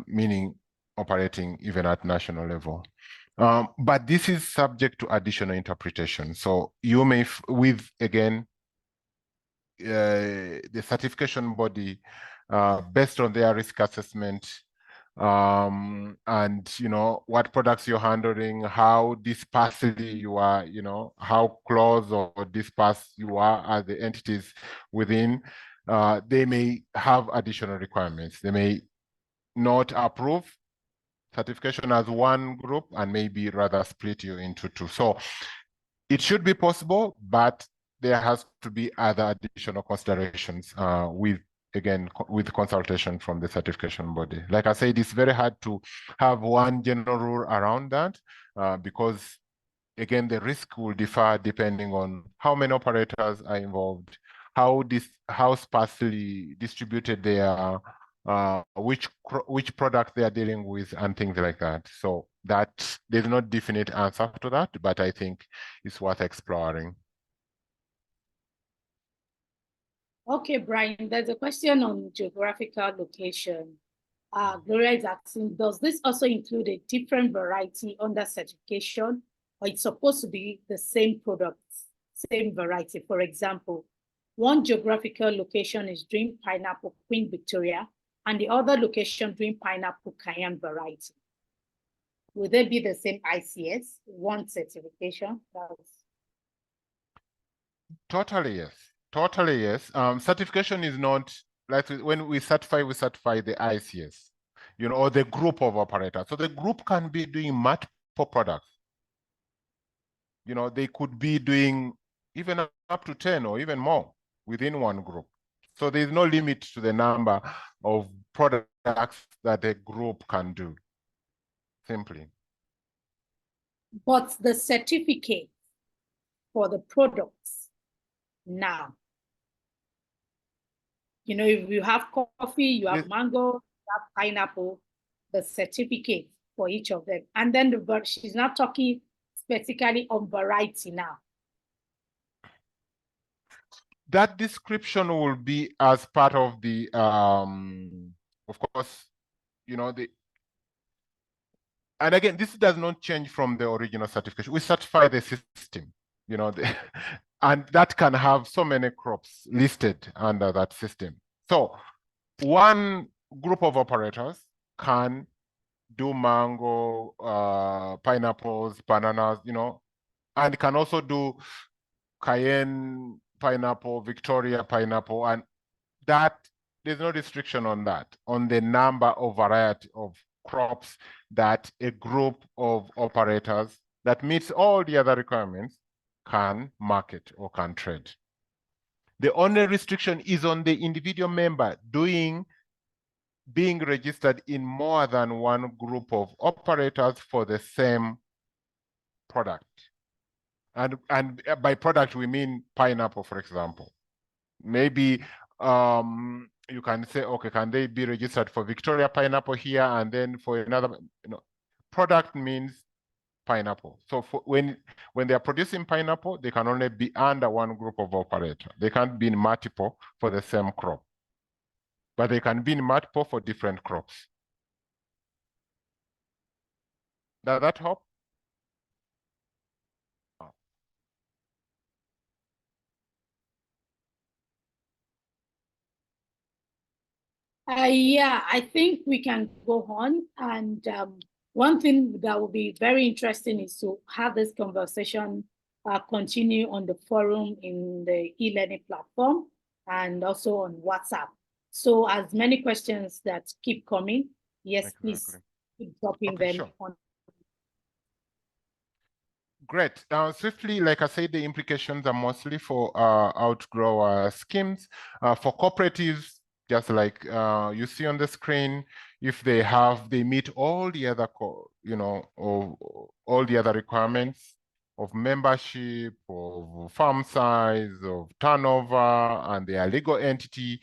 D: meaning operating even at national level. But this is subject to additional interpretation. So you may, again, the certification body, based on their risk assessment, and what products you're handling, how dispersely you are, how close or dispersed you are as the entities within, they may have additional requirements. They may not approve certification as one group and maybe rather split you into two. So it should be possible, but there has to be other additional considerations with consultation from the certification body. Like I said, it's very hard to have one general rule around that because, again, the risk will differ depending on how many operators are involved, how sparsely distributed they are, which product they are dealing with, and things like that. So that there's no definite answer to that, but I think it's worth exploring.
B: Okay, Brian, there's a question on geographical location. Gloria is asking, does this also include a different variety under certification, or it's supposed to be the same products, same variety? For example, one geographical location is doing pineapple Queen Victoria, and the other location doing pineapple Cayenne variety. Will they be the same ICS, one certification?
D: Totally, yes. Totally, yes. Certification is not, like when we certify the ICS, or the group of operators. So the group can be doing multiple products. They could be doing even up to 10 or even more within one group. So there's no limit to the number of products that a group can do, simply.
B: But the certificate for the products now, if you have coffee, you have mango, you have pineapple, the certificate for each of them. And then she's not talking specifically on variety now.
D: That description will be as part of the, of course, and again, this does not change from the original certification. We certify the system, you know, and that can have so many crops listed under that system. So one group of operators can do mango, pineapples, bananas, you know, and can also do Cayenne pineapple, Victoria pineapple, and that there's no restriction on that, on the number of variety of crops that a group of operators that meets all the other requirements can market or can trade. The only restriction is on the individual member being registered in more than one group of operators for the same product. And by product, we mean pineapple, for example. Maybe you can say, okay, can they be registered for Victoria pineapple here, and then for another, you know, product means pineapple. So when they are producing pineapple, they can only be under one group of operator. They can't be in multiple for the same crop, but they can be in multiple for different crops. Does that help?
B: Yeah, I think we can go on. And one thing that will be very interesting is to have this conversation continue on the forum in the e-learning platform and also on WhatsApp. So as many questions that keep coming, yes, please keep dropping them
D: sure.
B: on.
D: Great. Swiftly, like I said, the implications are mostly for outgrower schemes. For cooperatives, just like you see on the screen, if they meet all the other, all the other requirements of membership, of farm size, of turnover, and they are legal entity,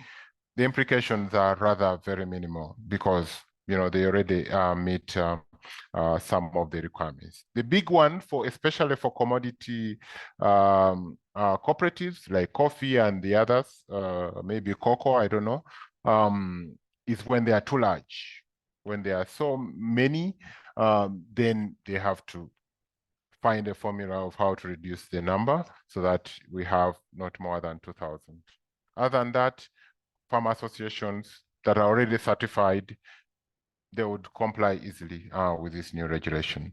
D: the implications are rather very minimal because, you know, they already meet some of the requirements. The big one, especially for commodity cooperatives like coffee and the others, maybe cocoa, I don't know, is when they are too large. When there are so many, then they have to find a formula of how to reduce the number so that we have not more than 2,000. Other than that, farm associations that are already certified, they would comply easily with this new regulation.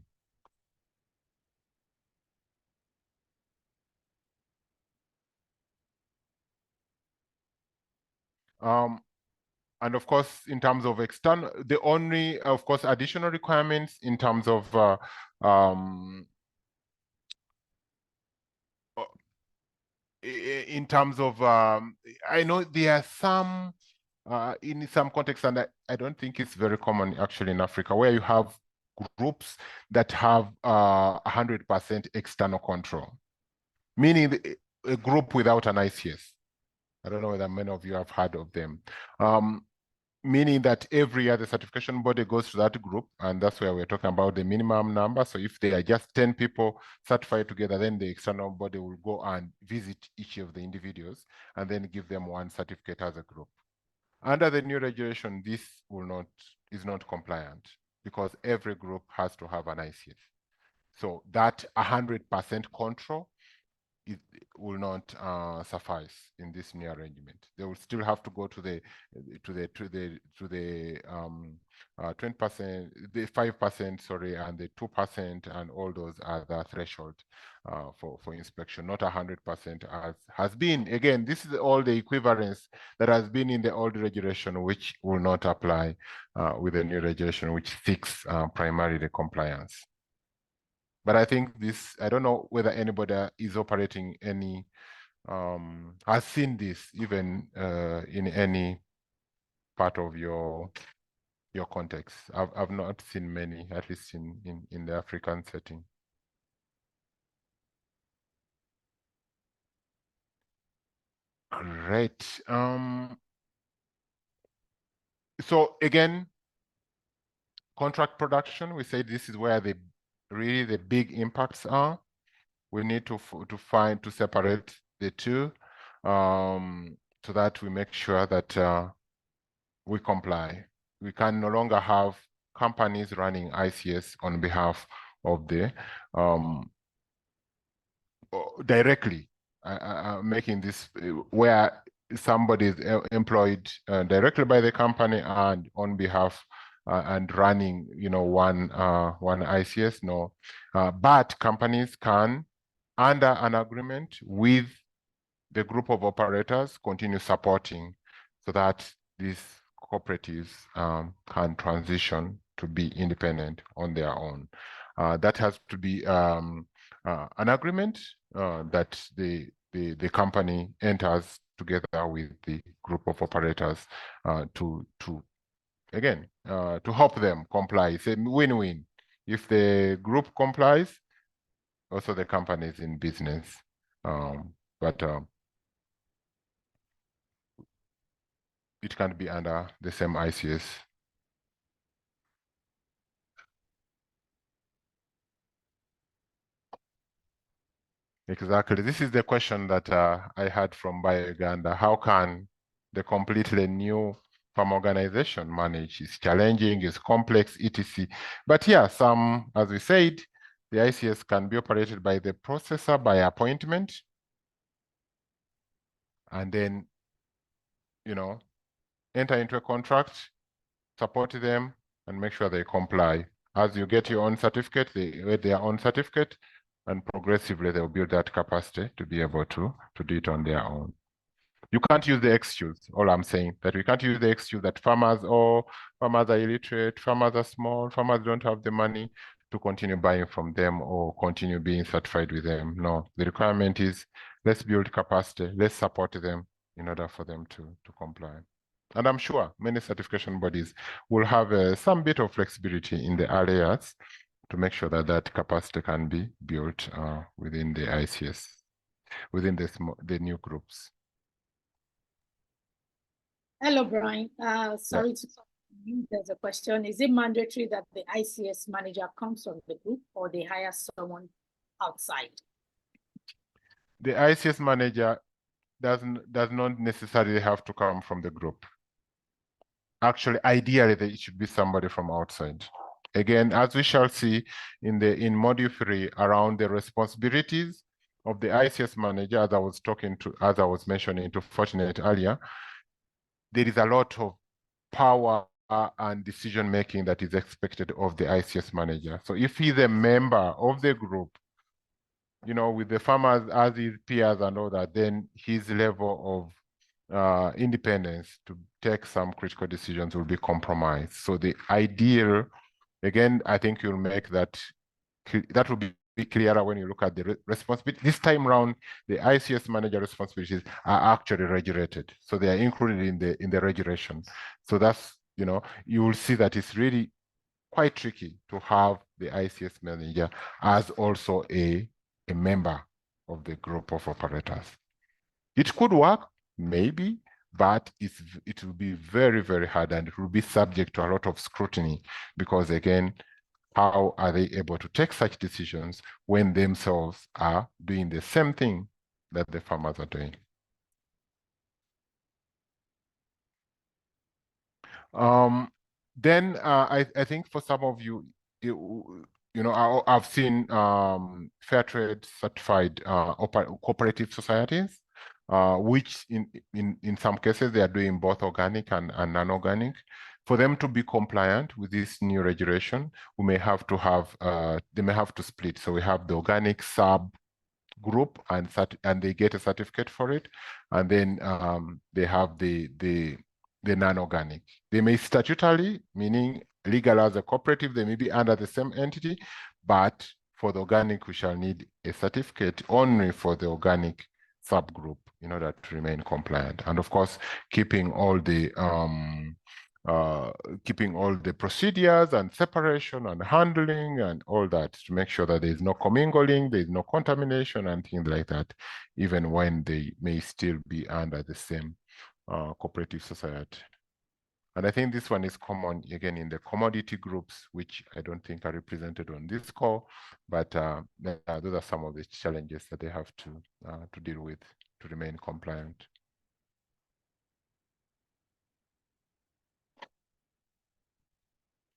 D: And of course, in terms of external, the only, of course, additional requirements in terms of I know there are some in some contexts, and I don't think it's very common actually in Africa, where you have groups that have 100% external control, meaning a group without an ICS. I don't know whether many of you have heard of them. Meaning that every year the certification body goes to that group, and that's where we're talking about the minimum number. So if they are just 10 people certified together, then the external body will go and visit each of the individuals and then give them one certificate as a group. Under the new regulation, this is not compliant because every group has to have an ICS. So that 100% control will not suffice in this new arrangement. They will still have to go to the 20%, the 5%, sorry, and the 2% and all those other thresholds for inspection. Not 100% as has been. Again, this is all the equivalence that has been in the old regulation, which will not apply with the new regulation, which seeks primarily the compliance. But I think this, I don't know whether anybody is operating any, has seen this even in any part of your context. I've not seen many, at least in the African setting. Great. So again, contract production, we say this is where really the big impacts are. We need to separate the two so that we make sure that we comply. We can no longer have companies running ICS on behalf of the directly making this where somebody is employed directly by the company and on behalf and running, one ICS. No, but companies can, under an agreement with the group of operators, continue supporting so that these cooperatives can transition to be independent on their own. That has to be an agreement that the company enters together with the group of operators to help them comply. It's a win-win. If the group complies, also the company is in business. It can be under the same ICS. Exactly. This is the question that I had from BioUganda. How can the completely new farm organization manage? It's challenging, it's complex, etc. But yeah, as we said, the ICS can be operated by the processor by appointment. And then, enter into a contract, support them, and make sure they comply. As you get your own certificate, they get their own certificate, and progressively they'll build that capacity to be able to do it on their own. You can't use the excuse. All I'm saying that we can't use the excuse that farmers are illiterate, farmers are small, farmers don't have the money to continue buying from them or continue being certified with them. No, the requirement is let's build capacity, let's support them in order for them to comply. And I'm sure many certification bodies will have some bit of flexibility in the areas to make sure that that capacity can be built within the ICS, within the new groups.
B: Hello, Brian. Sorry to you. There's a question. Is it mandatory that the ICS manager comes from the group or they hire someone outside?
D: The ICS manager does not necessarily have to come from the group. Actually, ideally, it should be somebody from outside. Again, as we shall see in module 3 around the responsibilities of the ICS manager, as I was mentioning to Fortunate earlier, there is a lot of power and decision making that is expected of the ICS manager. So if he's a member of the group, with the farmers as his peers and all that, then his level of independence to take some critical decisions will be compromised. So the ideal, again, I think you'll make that will be clearer when you look at the responsibility. This time around, the ICS manager responsibilities are actually regulated. So they are included in the regulation. So that's, you will see that it's really quite tricky to have the ICS manager as also a member of the group of operators. It could work, maybe, but it will be very, very hard, and it will be subject to a lot of scrutiny because, again, how are they able to take such decisions when themselves are doing the same thing that the farmers are doing? Then I think for some of you, I've seen fair trade certified cooperative societies, which in some cases they are doing both organic and non-organic. For them to be compliant with this new regulation, we may have to have they may have to split. So we have the organic sub group and they get a certificate for it, and then they have the non-organic. They may statutorily, meaning legal as a cooperative, they may be under the same entity, but for the organic, we shall need a certificate only for the organic subgroup in order to remain compliant. And of course, keeping all the procedures and separation and handling and all that to make sure that there is no commingling, there is no contamination and things like that, even when they may still be under the same cooperative society. And I think this one is common, again, in the commodity groups, which I don't think are represented on this call, but those are some of the challenges that they have to deal with to remain compliant.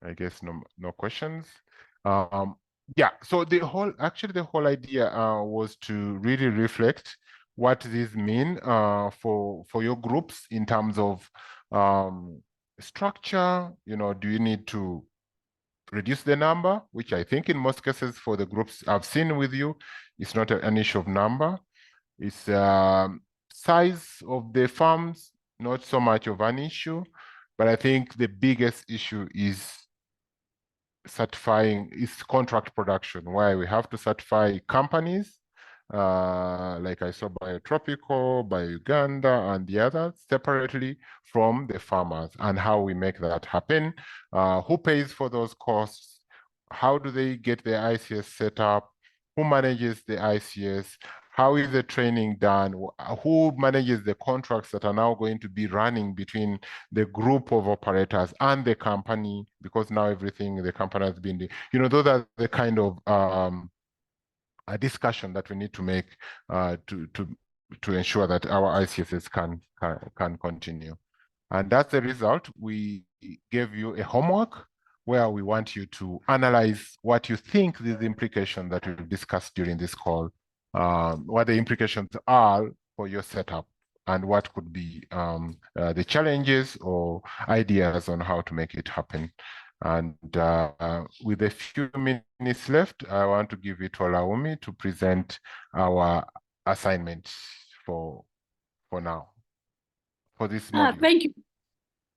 D: I guess no questions. Yeah, so the whole idea was to really reflect what these mean for your groups in terms of structure. Do you need to reduce the number, which I think in most cases for the groups I've seen with you, it's not an issue of number. It's size of the farms, not so much of an issue, but I think the biggest issue is contract production, where we have to certify companies like I saw Biotropical, Uganda, and the others separately from the farmers, and how we make that happen. Who pays for those costs? How do they get the ICS set up? Who manages the ICS? How is the training done? Who manages the contracts that are now going to be running between the group of operators and the company? Because now everything the company has been, those are the kind of a discussion that we need to make to ensure that our ICSs can continue. And that's the result. We gave you a homework where we want you to analyze what you think these implications that we've discussed during this call, what the implications are for your setup, and what could be the challenges or ideas on how to make it happen. And with a few minutes left, I want to give it to Laumi to present our assignment for now, for this module.
B: Thank you.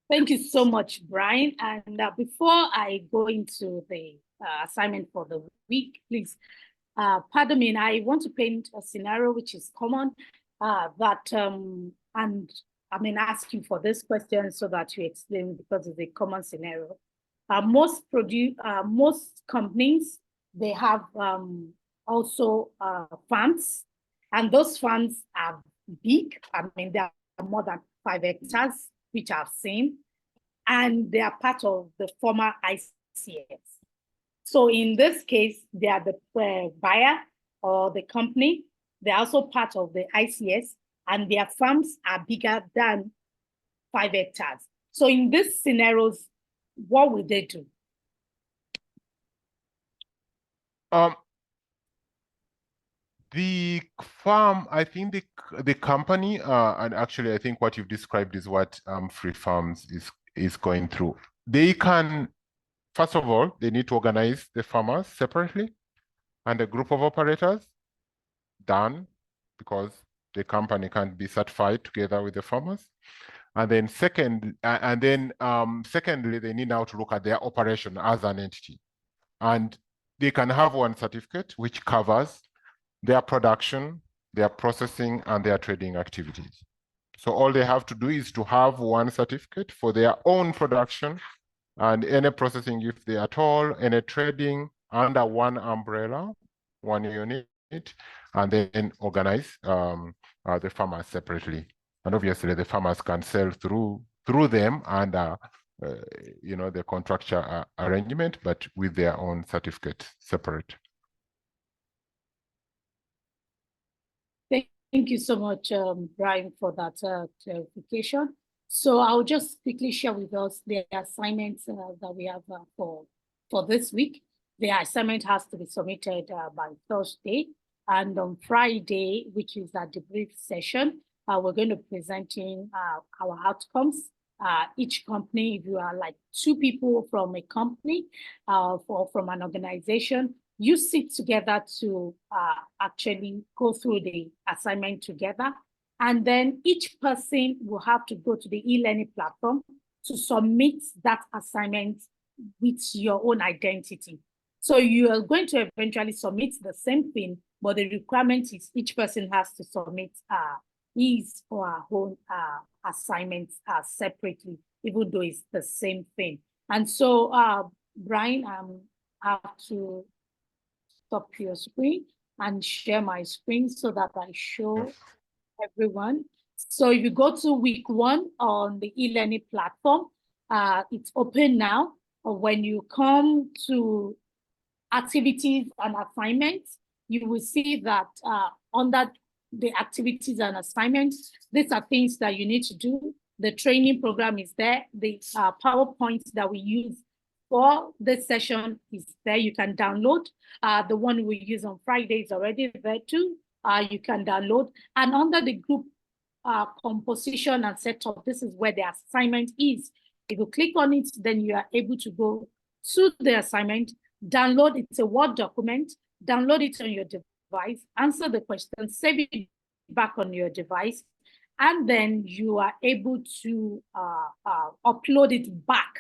B: Thank you so much, Brian. And before I go into the assignment for the week, please, pardon me, and I want to paint a scenario which is common and I mean, ask you for this question so that you explain, because it's a common scenario. Most companies, they have also farms, and those farms are big. I mean, they are more than 5 hectares, which I've seen, and they are part of the former ICS. So in this case, they are the buyer or the company. They're also part of the ICS, and their farms are bigger than 5 hectares. So in these scenarios, what would they do?
D: The farm, I think the company, and actually I think what you've described is what Free Farms is going through. They can, first of all, they need to organize the farmers separately and a group of operators, done, because the company can't be certified together with the farmers. And then secondly, they need now to look at their operation as an entity. And they can have one certificate which covers their production, their processing, and their trading activities. So all they have to do is to have one certificate for their own production and any processing, if they at all, any trading under one umbrella, one unit, and then organize the farmers separately. And obviously the farmers can sell through them under the contractual arrangement, but with their own certificate separate.
B: Thank you so much, Brian, for that clarification. So I'll just quickly share with us the assignments that we have for this week. The assignment has to be submitted by Thursday. And on Friday, which is a debrief session, we're going to be presenting our outcomes. Each company, if you are like 2 people from a company or from an organization, you sit together to actually go through the assignment together. And then each person will have to go to the e-learning platform to submit that assignment with your own identity. So you are going to eventually submit the same thing, but the requirement is each person has to submit his or her own assignments separately, even though it's the same thing. And so, Brian, I have to stop your screen and share my screen so that I show everyone. So if you go to week 1 on the e-learning platform, it's open now. When you come to activities and assignments, you will see that under the activities and assignments, these are things that you need to do. The training program is there. The PowerPoint that we use for this session is there. You can download. The one we use on Fridays already there too. You can download. And under the group composition and setup, this is where the assignment is. If you click on it, then you are able to go to the assignment, download. It's a Word document. Download it on your device, answer the question, save it back on your device, and then you are able to upload it back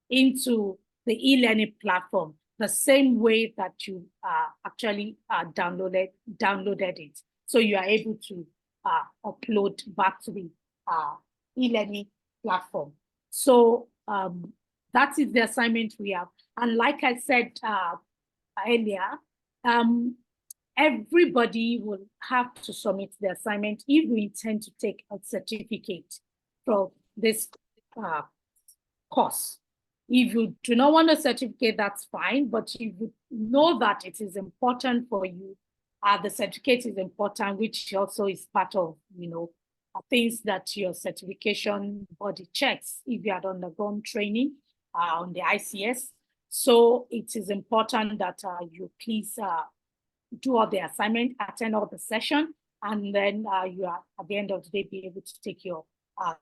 B: into the e-learning platform the same way that you actually downloaded it. So you are able to upload back to the e-learning platform. So that is the assignment we have. And like I said earlier, everybody will have to submit the assignment if you intend to take a certificate from this course. If you do not want a certificate, that's fine. But if you know that it is important for you, the certificate is important, which also is part of, things that your certification body checks if you had undergone training on the ICS. So it is important that you please do all the assignment, attend all the session, and then you are at the end of the day be able to take your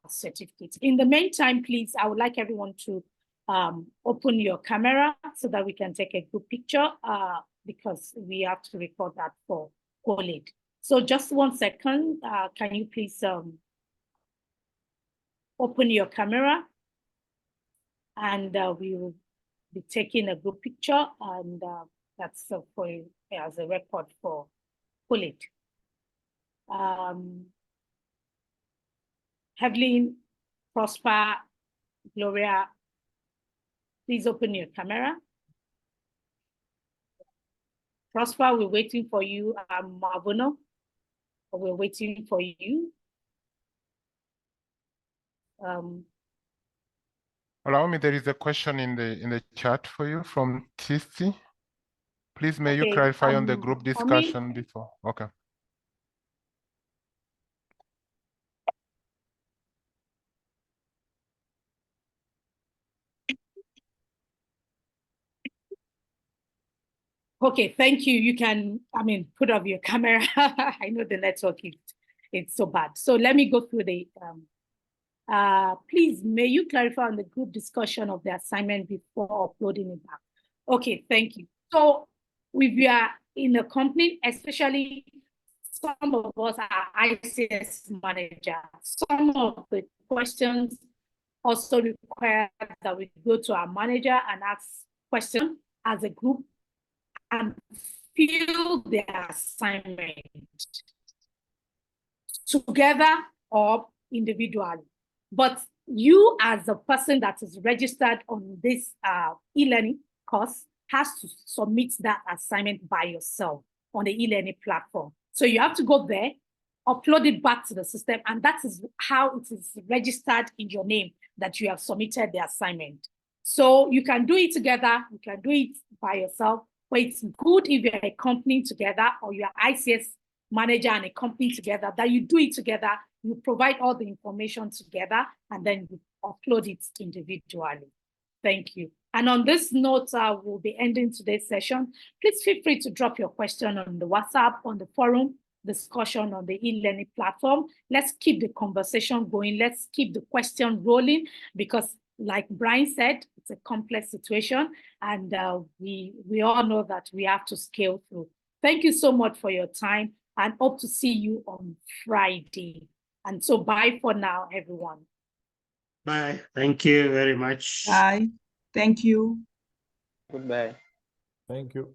B: certificate. In the meantime, please, I would like everyone to open your camera so that we can take a good picture because we have to record that for collate. So just 1 second, can you please open your camera, and we will be taking a good picture, and that's for as a record for collate. Evelyn, Prosper, Gloria, please open your camera. Prosper, we're waiting for you. Marbono, we're waiting for you.
D: Allow me, there is a question in the chat for you from Tisti. Please, may you clarify on the group discussion before? Okay.
B: Okay, thank you. You can, put off your camera. I know the network it's so bad. So let me go through the, please, may you clarify on the group discussion of the assignment before uploading it back? Okay, thank you. So if you are in a company, especially some of us are ICS managers, some of the questions also require that we go to our manager and ask questions as a group and fill the assignment together or individually. But you, as a person that is registered on this e-learning course, has to submit that assignment by yourself on the e-learning platform. So you have to go there, upload it back to the system, and that is how it is registered in your name that you have submitted the assignment. So you can do it together, you can do it by yourself, but it's good if you're a company together or you're ICS manager and a company together, that you do it together, you provide all the information together, and then you upload it individually. Thank you. And on this note, we'll be ending today's session. Please feel free to drop your question on the WhatsApp, on the forum discussion on the e-learning platform. Let's keep the conversation going. Let's keep the question rolling because like Brian said, it's a complex situation, and we all know that we have to scale through. Thank you so much for your time, and hope to see you on Friday. And so bye for now, everyone.
I: Bye. Thank you very much.
F: Bye. Thank you.
H: Goodbye.
J: Thank you.